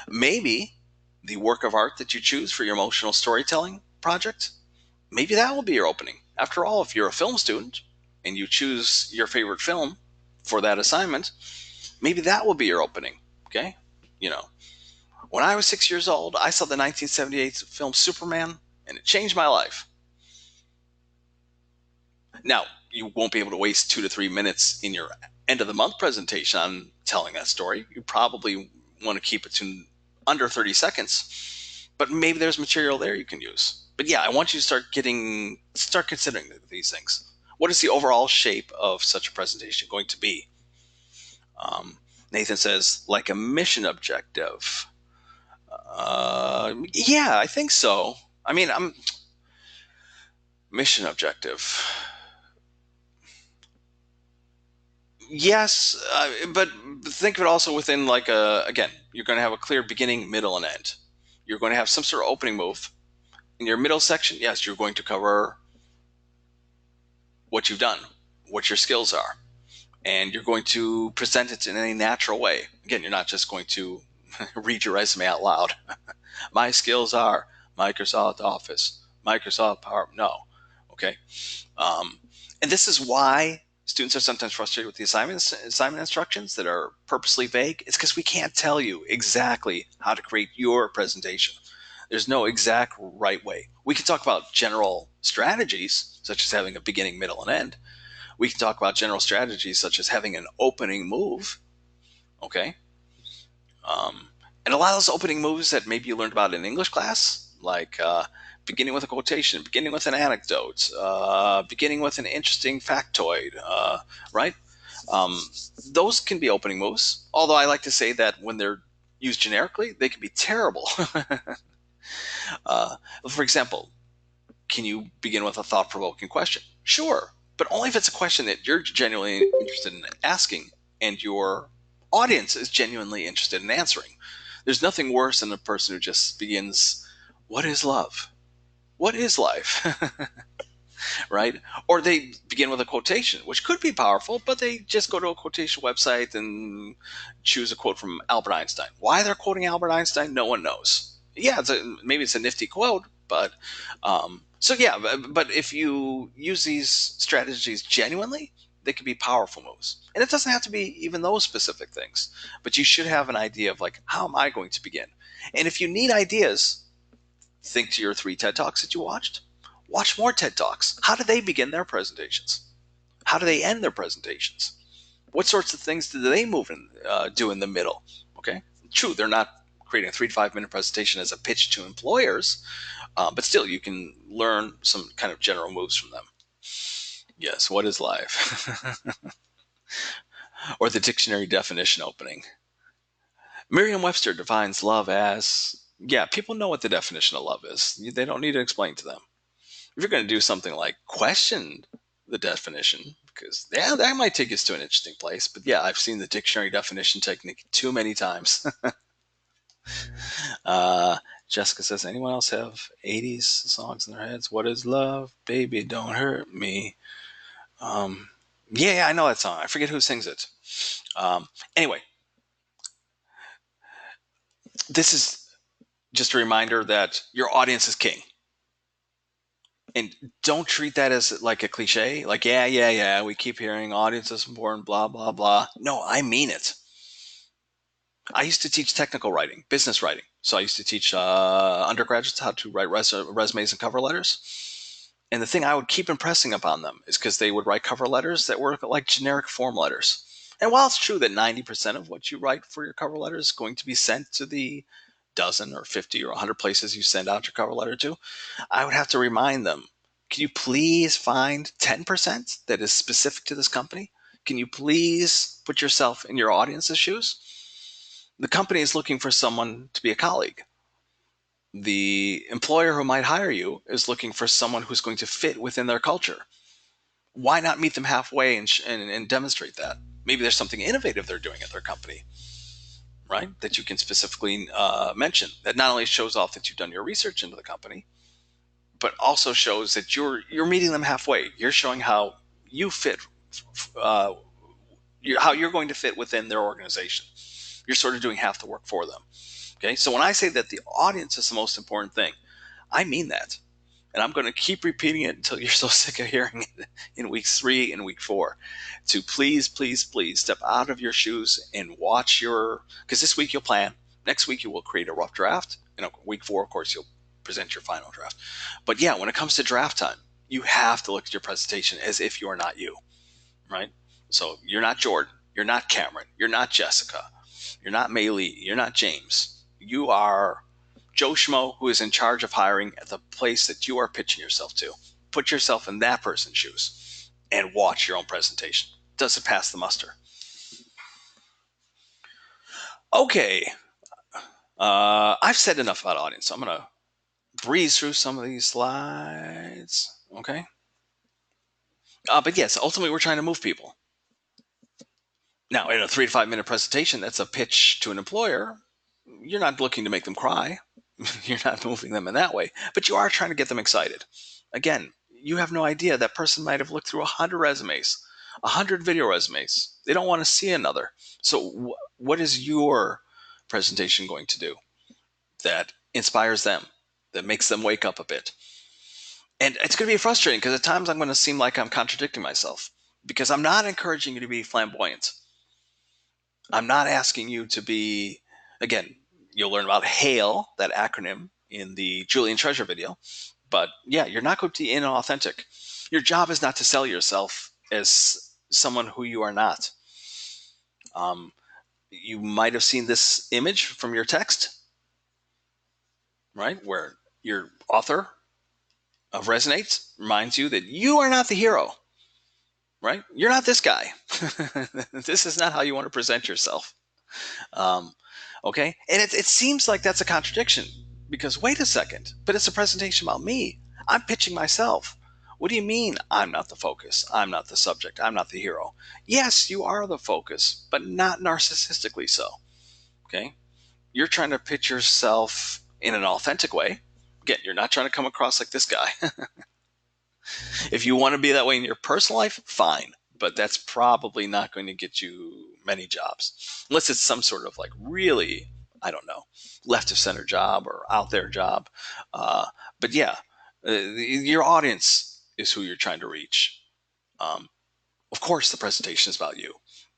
Maybe the work of art that you choose for your emotional storytelling project, maybe that will be your opening. After all, if you're a film student, and you choose your favorite film for that assignment, maybe that will be your opening. Okay. You know, when I was 6 years old, I saw the 1978 film Superman, and it changed my life. Now, you won't be able to waste 2 to 3 minutes in your end of the month presentation on telling that story. You probably want to keep it to under 30 seconds, but maybe there's material there you can use. But yeah, I want you to start considering these things. What is the overall shape of such a presentation going to be? Nathan says, like a mission objective. Yeah, I think so. I mean, I'm mission objective. Yes, but think of it also within like again, you're going to have a clear beginning, middle, and end. You're going to have some sort of opening move. In your middle section, yes, you're going to cover what you've done, what your skills are, and you're going to present it in a natural way. Again, you're not just going to read your resume out loud. My skills are Microsoft Office, Microsoft Power. No, okay. Um, and this is why students are sometimes frustrated with the assignment instructions that are purposely vague. It's because we can't tell you exactly how to create your presentation. There's no exact right way. We can talk about general strategies, such as having a beginning, middle, and end. We can talk about general strategies, such as having an opening move. Okay. Um, and a lot of those opening moves that maybe you learned about in English class, like beginning with a quotation, beginning with an anecdote, beginning with an interesting factoid, right? Um, those can be opening moves. Although I like to say that when they're used generically, they can be terrible. uh, for example, can you begin with a thought provoking question? Sure, but only if it's a question that you're genuinely interested in asking and your audience is genuinely interested in answering. There's nothing worse than a person who just begins, "What is love? What is life?" Right? Or they begin with a quotation, which could be powerful, but they just go to a quotation website and choose a quote from Albert Einstein. Why they're quoting Albert Einstein, no one knows. Yeah, maybe it's a nifty quote, but so yeah, but if you use these strategies genuinely, they can be powerful moves. And it doesn't have to be even those specific things, but you should have an idea of like, how am I going to begin? And if you need ideas, think to your 3 TED Talks that you watched. Watch more TED Talks. How do they begin their presentations? How do they end their presentations? What sorts of things do they do in the middle? Okay, true, they're not creating a 3 to 5 minute presentation as a pitch to employers, but still, you can learn some kind of general moves from them. Yes, what is life? Or the dictionary definition opening. Merriam-Webster defines love as, yeah, people know what the definition of love is. They don't need to explain to them. If you're going to do something like question the definition, because yeah, that might take us to an interesting place. But yeah, I've seen the dictionary definition technique too many times. uh, Jessica says, anyone else have 80s songs in their heads? What is love? Baby, don't hurt me. Um, yeah, I know that song. I forget who sings it. Anyway, this is just a reminder that your audience is king. And don't treat that as like a cliche. Like, yeah, we keep hearing audience is important, blah, blah, blah. No, I mean it. I used to teach technical writing, business writing. So I used to teach undergraduates how to write resumes and cover letters. And the thing I would keep impressing upon them is because they would write cover letters that were like generic form letters. And while it's true that 90% of what you write for your cover letter is going to be sent to the dozen or 50 or 100 places you send out your cover letter to, I would have to remind them, can you please find 10% that is specific to this company? Can you please put yourself in your audience's shoes? The company is looking for someone to be a colleague. The employer who might hire you is looking for someone who's going to fit within their culture. Why not meet them halfway and demonstrate that? Maybe there's something innovative they're doing at their company, right? That you can specifically mention that not only shows off that you've done your research into the company, but also shows that you're meeting them halfway. You're showing how you fit, uh, how you're going to fit within their organization. You're sort of doing half the work for them. Okay, so when I say that the audience is the most important thing, I mean that. And I'm going to keep repeating it until you're so sick of hearing it in week 3 and week 4 to please, please, please step out of your shoes and watch because this week you'll plan. Next week you will create a rough draft. Week 4, of course, you'll present your final draft. But yeah, when it comes to draft time, you have to look at your presentation as if you are not you, right? So you're not Jordan. You're not Cameron. You're not Jessica. You're not Maylee. You're not James. You are Joe Schmo, who is in charge of hiring at the place that you are pitching yourself to. Put yourself in that person's shoes and watch your own presentation. Does it pass the muster? Okay. I've said enough about audience, so I'm going to breeze through some of these slides. Okay. But yes, ultimately, we're trying to move people. Now, in a 3 to 5 minute presentation, that's a pitch to an employer. You're not looking to make them cry. You're not moving them in that way, but you are trying to get them excited. Again, you have no idea. That person might have looked through 100 resumes, 100 video resumes. They don't want to see another. So, what is your presentation going to do that inspires them, that makes them wake up a bit? And it's going to be frustrating because at times I'm going to seem like I'm contradicting myself because I'm not encouraging you to be flamboyant. I'm not asking you to be, again, you'll learn about HAIL, that acronym, in the Julian Treasure video. But yeah, you're not going to be inauthentic. Your job is not to sell yourself as someone who you are not. You might have seen this image from your text, right? Where your author of Resonate reminds you that you are not the hero, right? You're not this guy. This is not how you want to present yourself. Okay. And it seems like that's a contradiction because wait a second, but it's a presentation about me. I'm pitching myself. What do you mean I'm not the focus? I'm not the subject. I'm not the hero. Yes, you are the focus, but not narcissistically so. Okay. You're trying to pitch yourself in an authentic way. Again, you're not trying to come across like this guy. If you want to be that way in your personal life, fine. But that's probably not going to get you many jobs. Unless it's some sort of like really, I don't know, left of center job or out there job. But yeah, your audience is who you're trying to reach. Of course, the presentation is about you,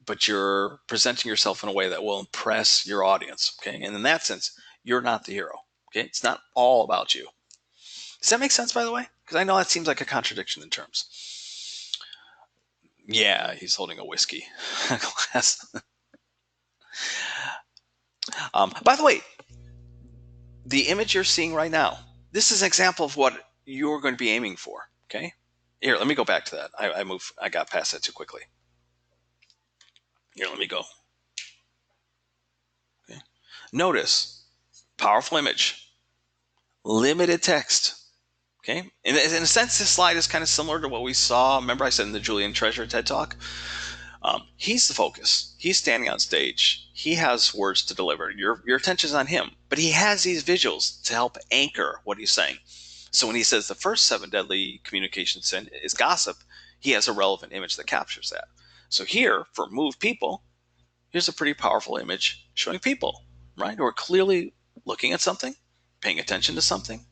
but you're presenting yourself in a way that will impress your audience. Okay. And in that sense, you're not the hero. Okay. It's not all about you. Does that make sense, by the way? Because I know that seems like a contradiction in terms. Yeah, he's holding a whiskey glass. By the way, the image you're seeing right now, this is an example of what you're going to be aiming for. Okay. Here, let me go back to that. I got past that too quickly. Here, let me go. Okay. Notice, powerful image, limited text. Okay. In a sense, this slide is kind of similar to what we saw. Remember I said in the Julian Treasure TED Talk? He's the focus. He's standing on stage. He has words to deliver. Your attention's on him, but he has these visuals to help anchor what he's saying. So when he says the first 7 deadly communication sin is gossip, he has a relevant image that captures that. So here, for Move People, here's a pretty powerful image showing people, right, who are clearly looking at something, paying attention to something.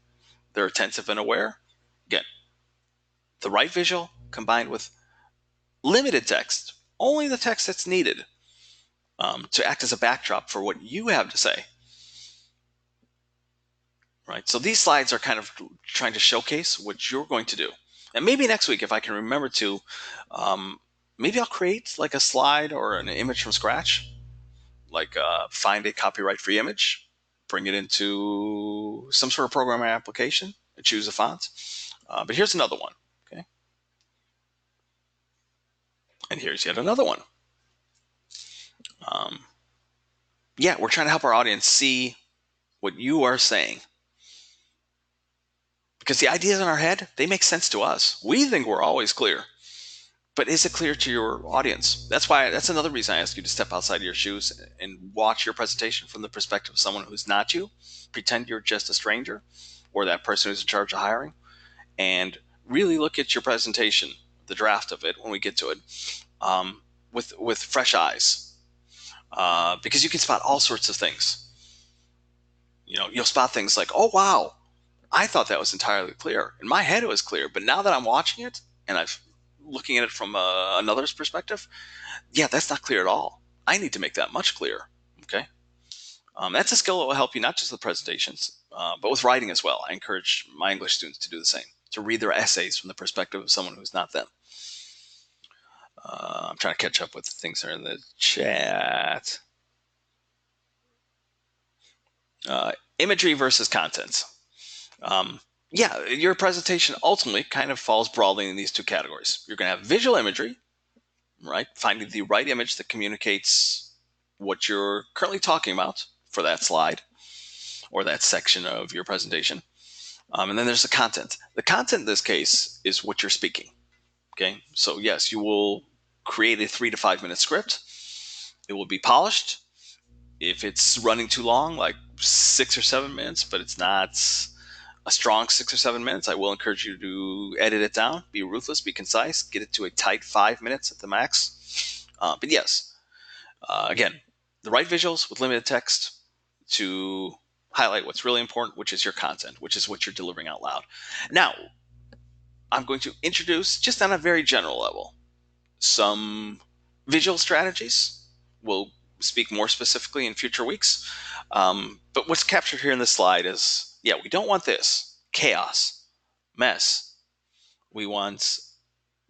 They're attentive and aware. Again, the right visual combined with limited text, only the text that's needed to act as a backdrop for what you have to say. Right. So these slides are kind of trying to showcase what you're going to do. And maybe next week, if I can remember to, maybe I'll create like a slide or an image from scratch, like find a copyright-free image, bring it into some sort of programming application, and choose a font. But here's another one. Okay. And here's yet another one. Yeah, we're trying to help our audience see what you are saying. Because the ideas in our head, they make sense to us. We think we're always clear. But is it clear to your audience? That's another reason I ask you to step outside your shoes and watch your presentation from the perspective of someone who's not you. Pretend you're just a stranger or that person who's in charge of hiring. And really look at your presentation, the draft of it, when we get to it, with fresh eyes. Because you can spot all sorts of things. You'll spot things like, oh, wow, I thought that was entirely clear. In my head, it was clear, but now that I'm watching it and I'm looking at it from another's perspective, yeah, that's not clear at all. I need to make that much clearer. Okay. That's a skill that will help you not just with presentations, but with writing as well. I encourage my English students to do the same, to read their essays from the perspective of someone who's not them. I'm trying to catch up with things that are in the chat. Imagery versus content. Um, yeah, your presentation ultimately kind of falls broadly in these two categories. You're going to have visual imagery, right? Finding the right image that communicates what you're currently talking about for that slide or that section of your presentation. And then there's the content. The content in this case is what you're speaking. Okay. So, yes, you will create a 3 to 5 minute script. It will be polished. If it's running too long, like 6 or 7 minutes, but it's not a strong 6 or 7 minutes, I will encourage you to edit it down, be ruthless, be concise, get it to a tight 5 minutes at the max. But yes, again, the right visuals with limited text to highlight what's really important, which is your content, which is what you're delivering out loud. Now, I'm going to introduce, just on a very general level, some visual strategies. We'll speak more specifically in future weeks. But what's captured here in this slide is, yeah, we don't want this chaos, mess. We want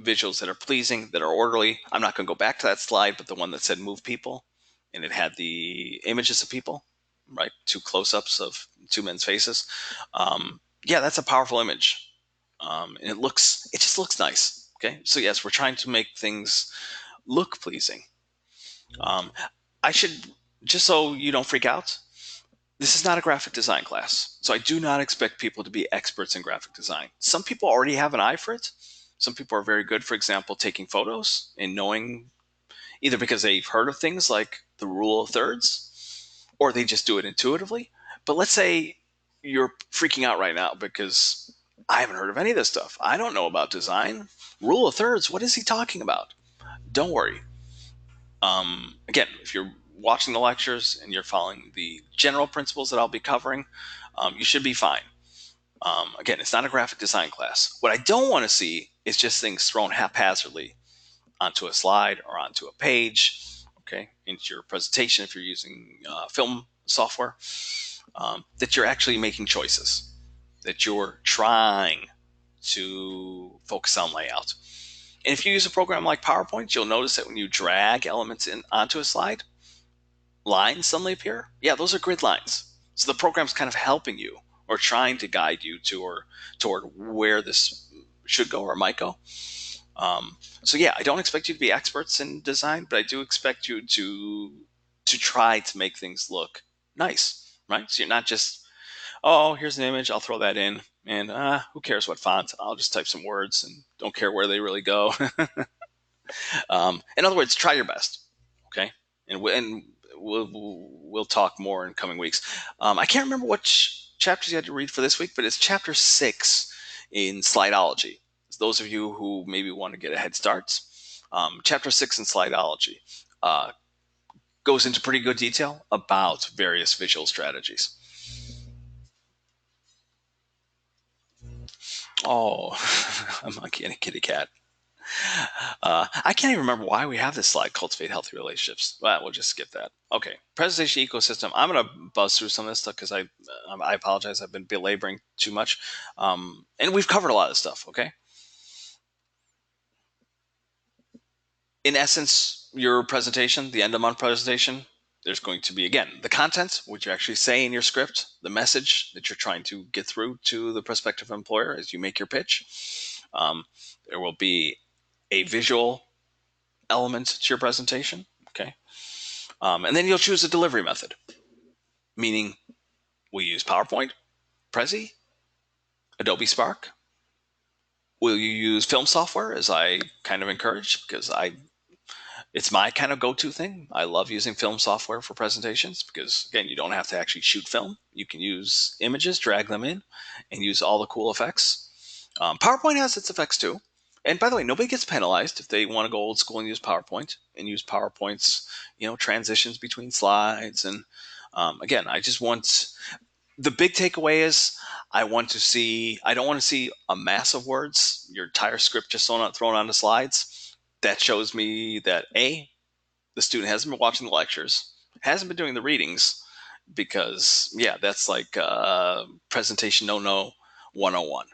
visuals that are pleasing, that are orderly. I'm not going to go back to that slide, but the one that said move people, and it had the images of people, right? 2 close-ups of 2 men's faces. Yeah, that's a powerful image. And it just looks nice. Okay. So yes, we're trying to make things look pleasing. Um, I should, just so you don't freak out, this is not a graphic design class. So I do not expect people to be experts in graphic design. Some people already have an eye for it. Some people are very good, for example, taking photos and knowing, either because they've heard of things like the rule of thirds or they just do it intuitively. But let's say you're freaking out right now because I haven't heard of any of this stuff. I don't know about design. Rule of thirds, what is he talking about? Don't worry. Again, if you're watching the lectures and you're following the general principles that I'll be covering, you should be fine. Again, it's not a graphic design class. What I don't want to see is just things thrown haphazardly onto a slide or onto a page, okay, into your presentation if you're using film software, that you're actually making choices, that you're trying to focus on layout. And if you use a program like PowerPoint, you'll notice that when you drag elements in onto a slide, lines suddenly appear. Yeah, those are grid lines. So the program's kind of helping you or trying to guide you to or toward where this should go or might go. So yeah, I don't expect you to be experts in design, but I do expect you to try to make things look nice, right? So you're not just, oh, here's an image, I'll throw that in, and who cares what font? I'll just type some words and don't care where they really go. In other words, try your best, okay? And we'll talk more in coming weeks. I can't remember what chapters you had to read for this week, but it's chapter 6 in Slideology. Those of you who maybe want to get a head start, chapter 6 in Slideology goes into pretty good detail about various visual strategies. Oh, I'm a kitty cat. I can't even remember why we have this slide, cultivate healthy relationships. Well, we'll just skip that. Okay, presentation ecosystem. I'm going to buzz through some of this stuff because I apologize. I've been belaboring too much. And we've covered a lot of stuff, okay? In essence, your presentation, the end of month presentation, there's going to be, again, the content, what you actually say in your script, the message that you're trying to get through to the prospective employer as you make your pitch. There will be a visual element to your presentation, okay? And then you'll choose a delivery method, meaning we use PowerPoint, Prezi, Adobe Spark. Will you use film software, as I kind of encourage, because it's my kind of go-to thing. I love using film software for presentations because, again, you don't have to actually shoot film. You can use images, drag them in, and use all the cool effects. PowerPoint has its effects too. And by the way, nobody gets penalized if they want to go old school and use PowerPoint and use PowerPoint's, transitions between slides. And again, I just want, the big takeaway is I don't want to see a mass of words, your entire script just thrown onto slides. That shows me that A, the student hasn't been watching the lectures, hasn't been doing the readings, because yeah, that's like presentation no 101,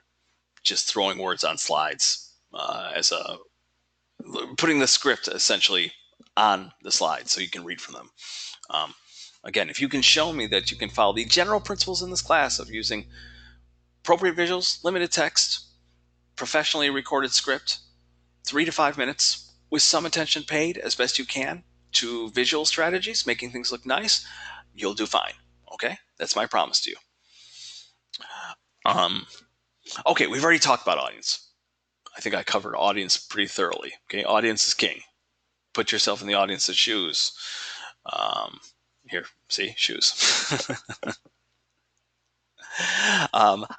just throwing words on slides as a putting the script essentially on the slides so you can read from them. Um, Again, if you can show me that you can follow the general principles in this class of using appropriate visuals, limited text, professionally recorded script, 3 to 5 minutes with some attention paid as best you can to visual strategies, making things look nice, you'll do fine. Okay? That's my promise to you. Um, okay, we've already talked about audience. I think I covered audience pretty thoroughly. Okay, audience is king. Put yourself in the audience's shoes. Um, Here, see, shoes.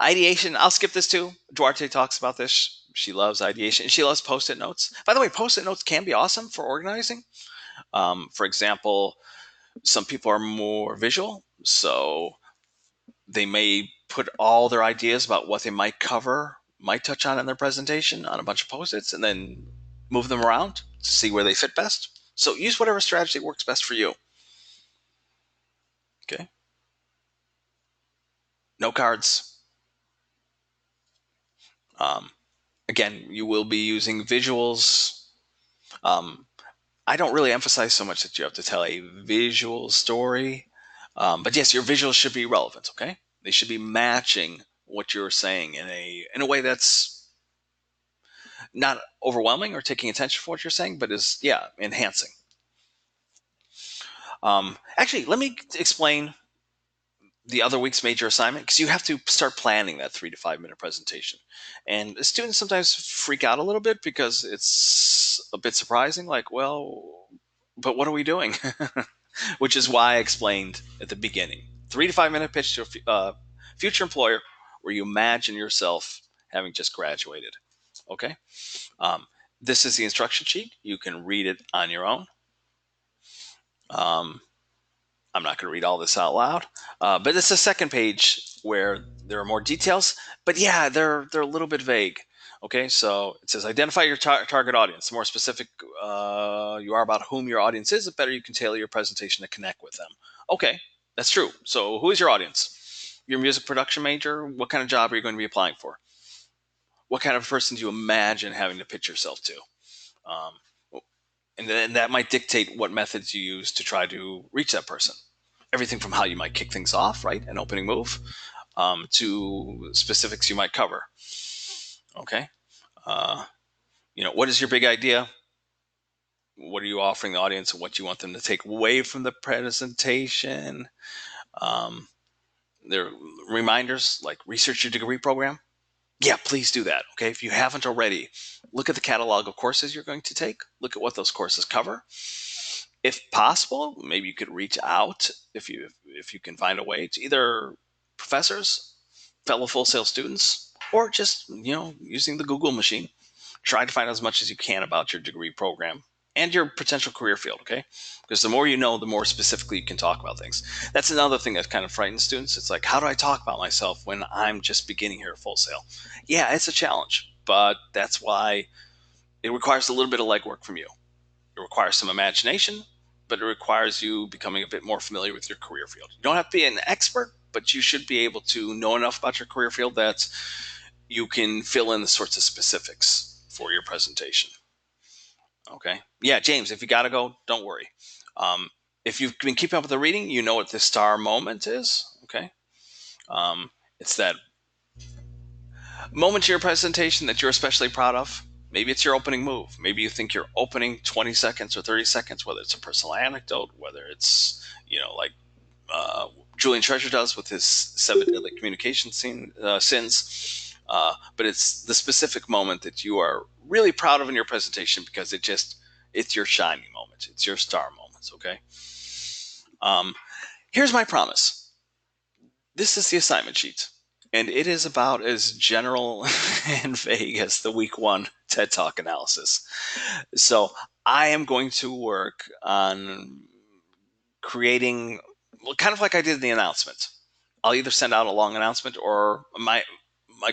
Ideation, I'll skip this too. Duarte talks about this. She loves ideation. She loves post-it notes. By the way, post-it notes can be awesome for organizing. For example, some people are more visual, so they may put all their ideas about what they might cover, might touch on in their presentation on a bunch of post-its, and then move them around to see where they fit best. So use whatever strategy works best for you. Okay. No cards. Um, Again, you will be using visuals. Um, I don't really emphasize so much that you have to tell a visual story. But yes, your visuals should be relevant. Okay, they should be matching what you're saying in a way that's not overwhelming or taking attention for what you're saying, but is enhancing. Actually, let me explain the other week's major assignment, because you have to start planning that 3 to 5 minute presentation. And students sometimes freak out a little bit because it's a bit surprising, like, well, but what are we doing? Which is why I explained at the beginning. 3 to 5 minute pitch to a future employer where you imagine yourself having just graduated. Okay? Um, this is the instruction sheet. You can read it on your own. Um, I'm not going to read all this out loud, but it's the second page where there are more details. But yeah, they're a little bit vague. Okay, so it says identify your target audience. The more specific you are about whom your audience is, the better you can tailor your presentation to connect with them. Okay, that's true. So who is your audience? Your music production major? What kind of job are you going to be applying for? What kind of person do you imagine having to pitch yourself to? Um, and then that might dictate what methods you use to try to reach that person. Everything from how you might kick things off, right, an opening move, to specifics you might cover. Okay, uh, what is your big idea? What are you offering the audience, and what do you want them to take away from the presentation? Um, there are reminders like research your degree program. Yeah, please do that. Okay, if you haven't already, look at the catalog of courses you're going to take. Look at what those courses cover. If possible, maybe you could reach out, if you can find a way, to either professors, fellow Full Sail students, or just using the Google machine. Try to find as much as you can about your degree program and your potential career field. Okay, because the more you know, the more specifically you can talk about things. That's another thing that kind of frightens students. It's like, how do I talk about myself when I'm just beginning here at Full Sail? Yeah, it's a challenge, but that's why it requires a little bit of legwork from you. It requires some imagination, but it requires you becoming a bit more familiar with your career field. You don't have to be an expert, but you should be able to know enough about your career field that you can fill in the sorts of specifics for your presentation. Okay. Yeah, James, if you got to go, don't worry. If you've been keeping up with the reading, you know what the star moment is. Okay. It's that moment to your presentation that you're especially proud of. Maybe it's your opening move. Maybe you think your opening 20 seconds or 30 seconds, whether it's a personal anecdote, whether it's, like Julian Treasure does with his 7 deadly communication sins. But it's the specific moment that you are really proud of in your presentation because it's your shining moment. It's your star moment. Okay. Um, Here's my promise. This is the assignment sheet, and it is about as general and vague as the week 1 TED Talk analysis. So I am going to work on creating, well, kind of like I did in the announcement. I'll either send out a long announcement, or my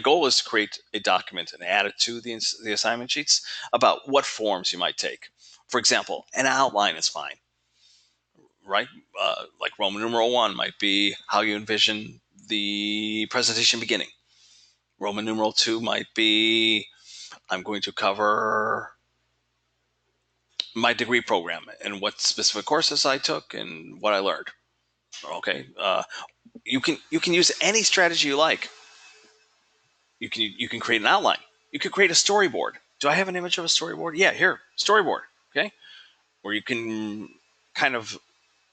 goal is to create a document and add it to the assignment sheets about what forms you might take. For example, an outline is fine, right? Like Roman numeral one might be how you envision the presentation beginning. Roman numeral two might be I'm going to cover my degree program and what specific courses I took and what I learned. Okay, you can use any strategy you like. You can create an outline. You could create a storyboard. Do I have an image of a storyboard? Yeah, here, storyboard. Okay, where you can kind of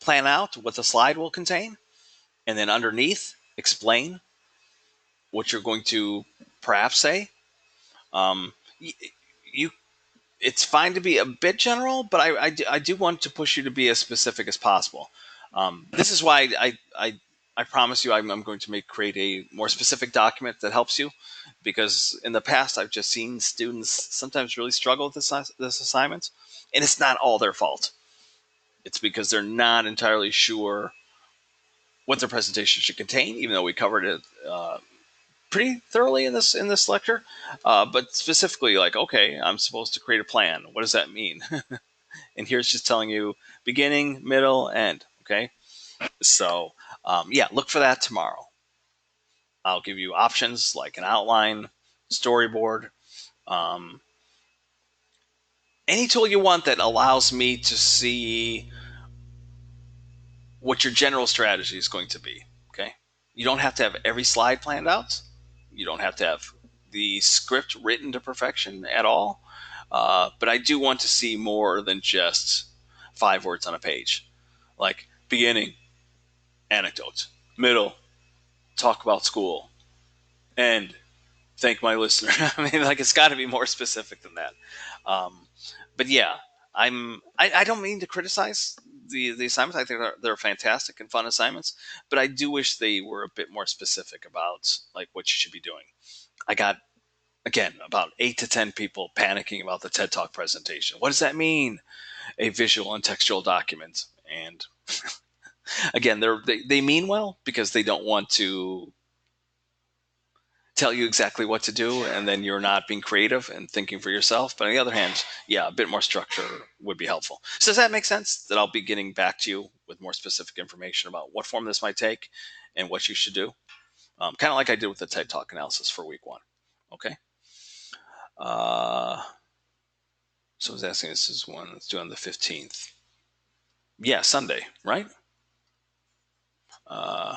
plan out what the slide will contain, and then underneath explain what you're going to perhaps say. Um, you it's fine to be a bit general, but I do want to push you to be as specific as possible. This is why I promise you I'm going to create a more specific document that helps you, because in the past I've just seen students sometimes really struggle with this assignment, and it's not all their fault. It's because they're not entirely sure what their presentation should contain, even though we covered it pretty thoroughly in this lecture. But specifically, like, okay, I'm supposed to create a plan. What does that mean? And here's just telling you beginning, middle, end. Okay, so yeah, look for that tomorrow. I'll give you options like an outline, storyboard, um, any tool you want that allows me to see what your general strategy is going to be. Okay, you don't have to have every slide planned out. You don't have to have the script written to perfection at all. But I do want to see more than just 5 words on a page, like beginning, anecdote, middle, talk about school, end, thank my listener. I mean, like, it's got to be more specific than that. Um, but yeah, I don't mean to criticize the assignments. I think they're fantastic and fun assignments, but I do wish they were a bit more specific about like what you should be doing. I got, again, about 8 to 10 people panicking about the TED Talk presentation. What does that mean? A visual and textual document. And again, they mean well because they don't want to tell you exactly what to do, and then you're not being creative and thinking for yourself. But on the other hand, yeah, a bit more structure would be helpful. So does that make sense? That I'll be getting back to you with more specific information about what form this might take and what you should do, kind of like I did with the TED Talk analysis for week one. Okay. Uh, so I was asking, this is one that's due on the 15th. Yeah, Sunday, right? Uh,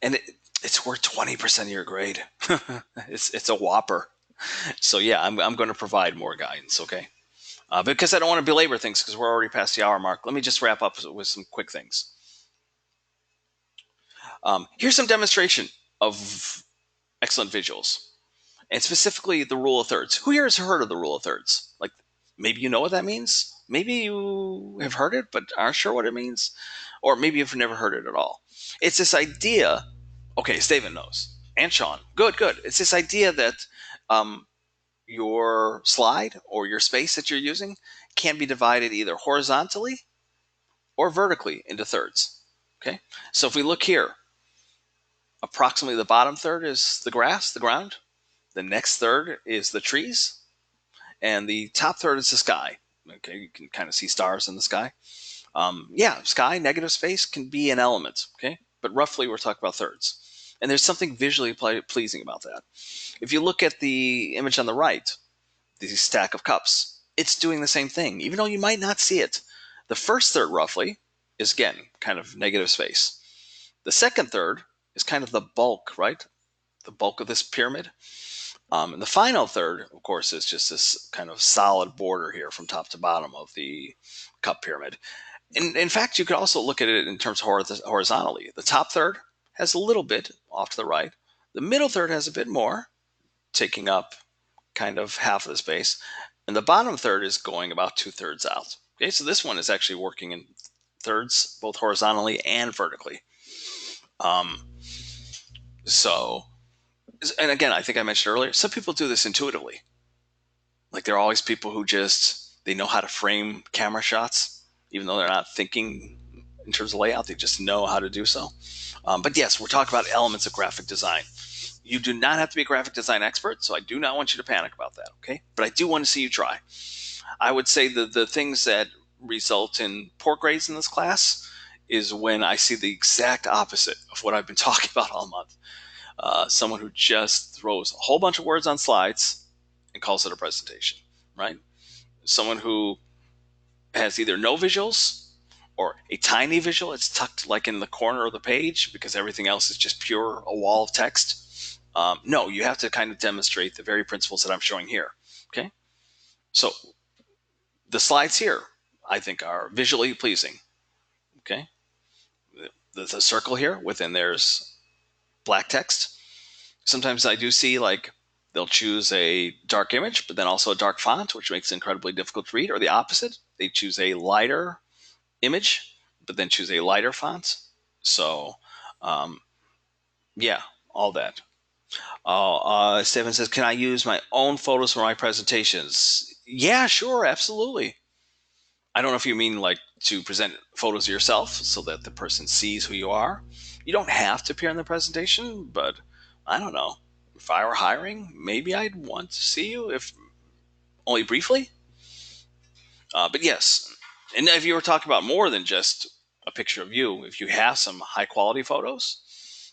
and it's worth 20% of your grade. It's a whopper. So yeah, I'm going to provide more guidance. Okay. Because I don't want to belabor things because we're already past the hour mark. Let me just wrap up with some quick things. Here's some demonstration of excellent visuals, and specifically the rule of thirds. Who here has heard of the rule of thirds? Like, maybe you know what that means. Maybe you have heard it but aren't sure what it means, or maybe you've never heard it at all. It's this idea. Okay, Steven knows, and Sean. Good, good. It's this idea that um, your slide or your space that you're using can be divided either horizontally or vertically into thirds. Okay, so if we look here, approximately the bottom third is the grass, the ground. The next third is the trees, and the top third is the sky. Okay, you can kind of see stars in the sky. Yeah, sky, negative space can be an element. Okay, but roughly we're talking about thirds. And there's something visually pleasing about that. If you look at the image on the right, the stack of cups, it's doing the same thing, even though you might not see it. The first third, roughly, is again kind of negative space. The second third is kind of the bulk, right? The bulk of this pyramid. And the final third, of course, is just this kind of solid border here from top to bottom of the cup pyramid. In fact, you could also look at it in terms of horizontally. The top third has a little bit off to the right. The middle third has a bit more, taking up kind of half of the space. And the bottom third is going about 2/3 out. Okay, so this one is actually working in thirds, both horizontally and vertically. Um, so, and again, I think I mentioned earlier, some people do this intuitively. Like, there are always people who just, they know how to frame camera shots, even though they're not thinking in terms of layout. They just know how to do so. But yes, we're talking about elements of graphic design. You do not have to be a graphic design expert, so I do not want you to panic about that, okay? But I do want to see you try. I would say that the things that result in poor grades in this class is when I see the exact opposite of what I've been talking about all month. Someone who just throws a whole bunch of words on slides and calls it a presentation, right? Someone who has either no visuals or a tiny visual. It's tucked like in the corner of the page because everything else is just pure a wall of text. No, you have to kind of demonstrate the very principles that I'm showing here. Okay, so the slides here, I think, are visually pleasing. Okay, the circle here within there's black text. Sometimes I do see like they'll choose a dark image, but then also a dark font, which makes it incredibly difficult to read, or the opposite. They choose a lighter image, but then choose a lighter font. So, um, yeah, all that. Stephen says, "Can I use my own photos for my presentations?" Yeah, sure, absolutely. I don't know if you mean like to present photos of yourself so that the person sees who you are. You don't have to appear in the presentation, but I don't know. If I were hiring, maybe I'd want to see you, if only briefly. But yes, and if you were talking about more than just a picture of you, if you have some high quality photos,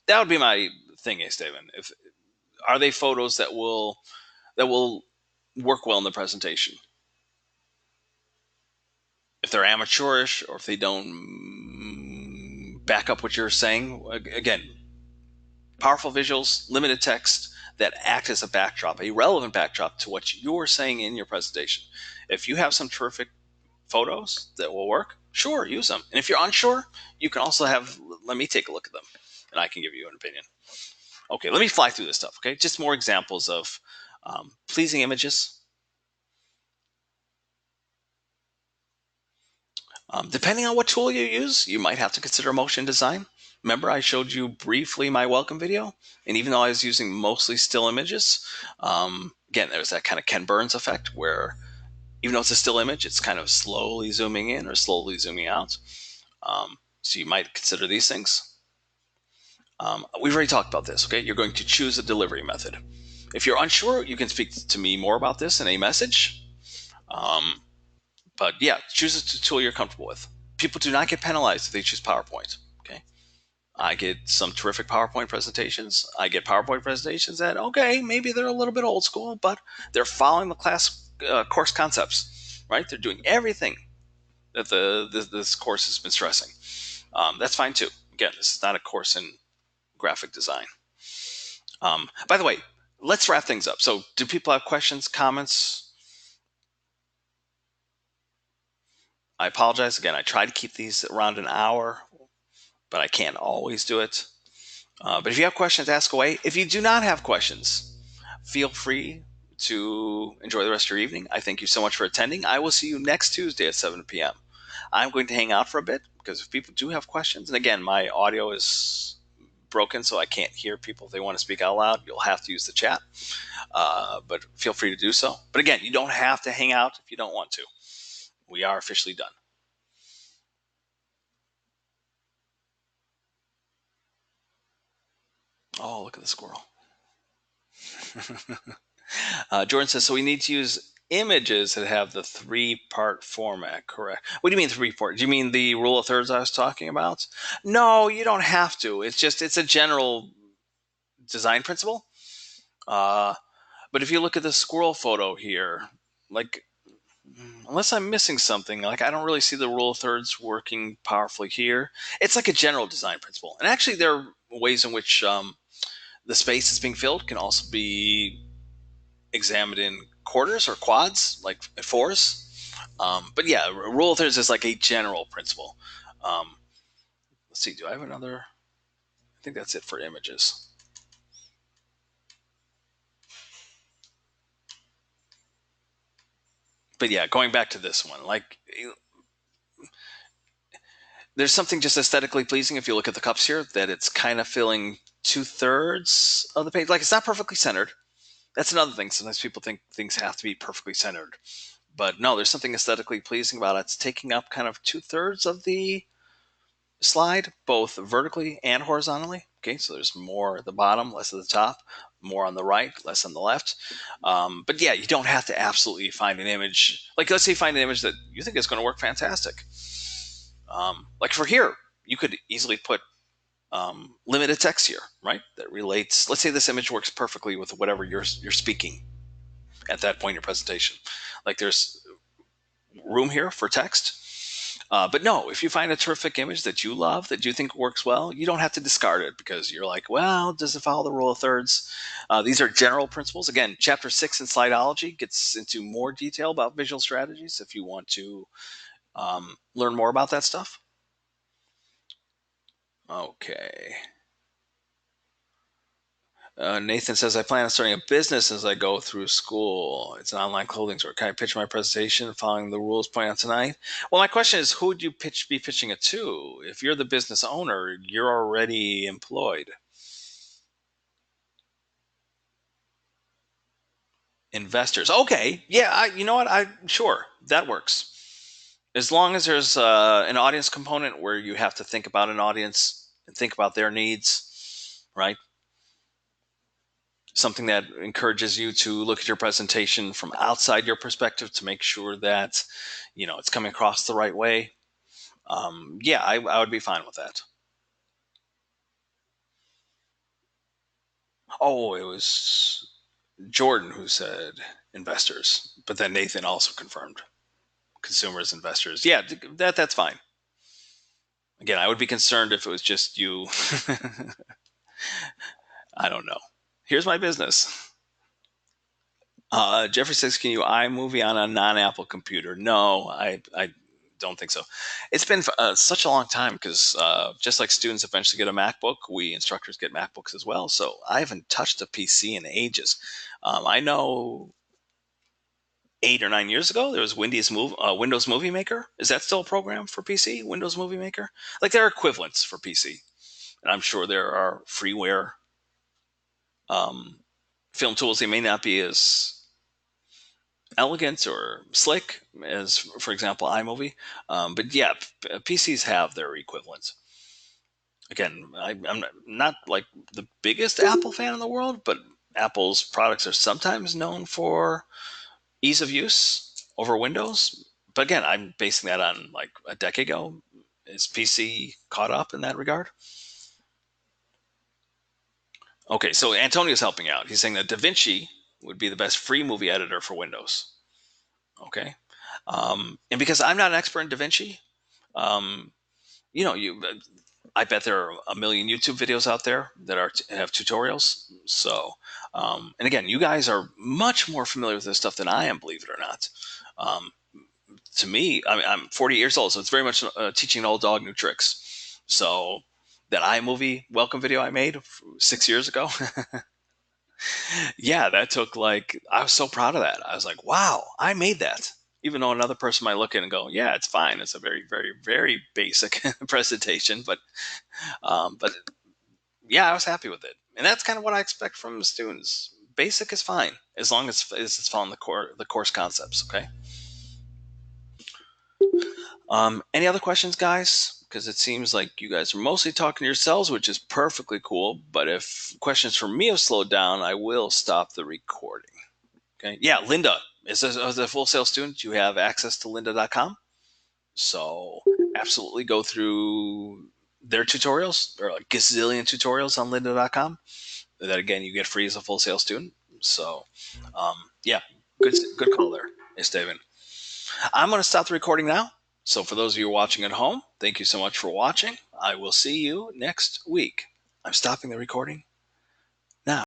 that would be my thing, Esteban. If are they photos that will work well in the presentation? If they're amateurish or if they don't back up what you're saying, again, powerful visuals, limited text that act as a backdrop, a relevant backdrop to what you're saying in your presentation. If you have some terrific photos that will work, sure, use them. And if you're unsure, you can also let me take a look at them and I can give you an opinion. Okay, let me fly through this stuff. Okay, just more examples of pleasing images. Depending on what tool you use, you might have to consider motion design. Remember, I showed you briefly my welcome video, and even though I was using mostly still images, again, there's that kind of Ken Burns effect where even though it's a still image, it's kind of slowly zooming in or slowly zooming out. So you might consider these things. We've already talked about this, okay? You're going to choose a delivery method. If you're unsure, you can speak to me more about this in a message. Um, but yeah, choose a tool you're comfortable with. People do not get penalized if they choose PowerPoint, okay? I get some terrific PowerPoint presentations. I get PowerPoint presentations that, okay, maybe they're a little bit old school, but they're following the course concepts, right? They're doing everything that this course has been stressing. That's fine too. Again, this is not a course in graphic design. By the way, let's wrap things up. So, do people have questions, comments? I apologize again. I try to keep these around an hour, but I can't always do it. But if you have questions, ask away. If you do not have questions, feel free to enjoy the rest of your evening. I thank you so much for attending. I will see you next Tuesday at 7 p.m. I'm going to hang out for a bit because if people do have questions, and again, my audio is broken, so I can't hear people if they want to speak out loud. You'll have to use the chat, but feel free to do so. But again, you don't have to hang out if you don't want to. We are officially done. Oh, look at the squirrel. Jordan says, so we need to use images that have the three-part format, correct? What do you mean three-part? Do you mean the rule of thirds I was talking about? No, you don't have to. It's a general design principle. Uh, but if you look at the squirrel photo here, like, unless I'm missing something, like I don't really see the rule of thirds working powerfully here. It's like a general design principle. And actually there are ways in which the space that's being filled can also be examined in quarters or quads, like fours. But yeah, rule of thirds is like a general principle. Um, let's see, do I have another? I think that's it for images. But yeah, going back to this one, like there's something just aesthetically pleasing if you look at the cups here that it's kind of filling 2/3 of the page. Like it's not perfectly centered. That's another thing. Sometimes people think things have to be perfectly centered, but no, there's something aesthetically pleasing about it. It's taking up kind of 2/3 of the slide both vertically and horizontally. Okay, so there's more at the bottom, less at the top, more on the right, less on the left. But yeah, you don't have to absolutely find an image. Like, let's say you find an image that you think is going to work fantastic. Like for here, you could easily put limited text here, right? That relates. Let's say this image works perfectly with whatever you're speaking at that point in your presentation. Like there's room here for text. But no, if you find a terrific image that you love, that you think works well, you don't have to discard it because you're like, well, does it follow the rule of thirds? These are general principles. Again, chapter 6 in Slideology gets into more detail about visual strategies if you want to learn more about that stuff. Okay. Nathan says, I plan on starting a business as I go through school. It's an online clothing store. Can I pitch my presentation following the rules pointed out tonight? Well, my question is, who would you be pitching it to? If you're the business owner, you're already employed. Investors. Okay. Yeah, you know what? Sure, that works. As long as there's an audience component where you have to think about an audience and think about their needs, right? Something that encourages you to look at your presentation from outside your perspective to make sure that it's coming across the right way. Yeah, I would be fine with that. Oh, it was Jordan who said investors, but then Nathan also confirmed consumers, investors. Yeah, that's fine. Again, I would be concerned if it was just you. I don't know. Here's my business. Jeffrey says, "Can you iMovie on a non-Apple computer?" No, I don't think so. It's been such a long time because just like students eventually get a MacBook, we instructors get MacBooks as well. So I haven't touched a PC in ages. I know 8 or 9 years ago there was Windows Movie Maker. Is that still a program for PC? Windows Movie Maker? Like there are equivalents for PC, and I'm sure there are freeware um, film tools. They may not be as elegant or slick as, for example, iMovie. But yeah, PCs have their equivalents. Again, I'm not like the biggest Apple fan in the world, but Apple's products are sometimes known for ease of use over Windows. But again, I'm basing that on like a decade ago. Is PC caught up in that regard? Okay, so Antonio's helping out. He's saying that DaVinci would be the best free movie editor for Windows. Okay. And because I'm not an expert in DaVinci, um, you know, you I bet there are a million YouTube videos out there that have tutorials. So, and again, you guys are much more familiar with this stuff than I am, believe it or not. Um, to me, I mean, I'm 40 years old, so it's very much teaching an old dog new tricks. So, that iMovie welcome video I made 6 years ago, yeah, that took like, I was so proud of that. I was like, wow, I made that. Even though another person might look at it and go, yeah, it's fine. It's a very, very, very basic presentation, but yeah, I was happy with it, and that's kind of what I expect from students. Basic is fine as long as it's following the course concepts. Okay. Any other questions, guys? Because it seems like you guys are mostly talking to yourselves, which is perfectly cool. But if questions from me have slowed down, I will stop the recording. Okay. Yeah, Linda, as a full sale student, you have access to lynda.com. So absolutely go through their tutorials. There are a gazillion tutorials on lynda.com that, again, you get free as a full sale student. So yeah, good call there, Esteban. I'm going to stop the recording now. So for those of you watching at home, thank you so much for watching. I will see you next week. I'm stopping the recording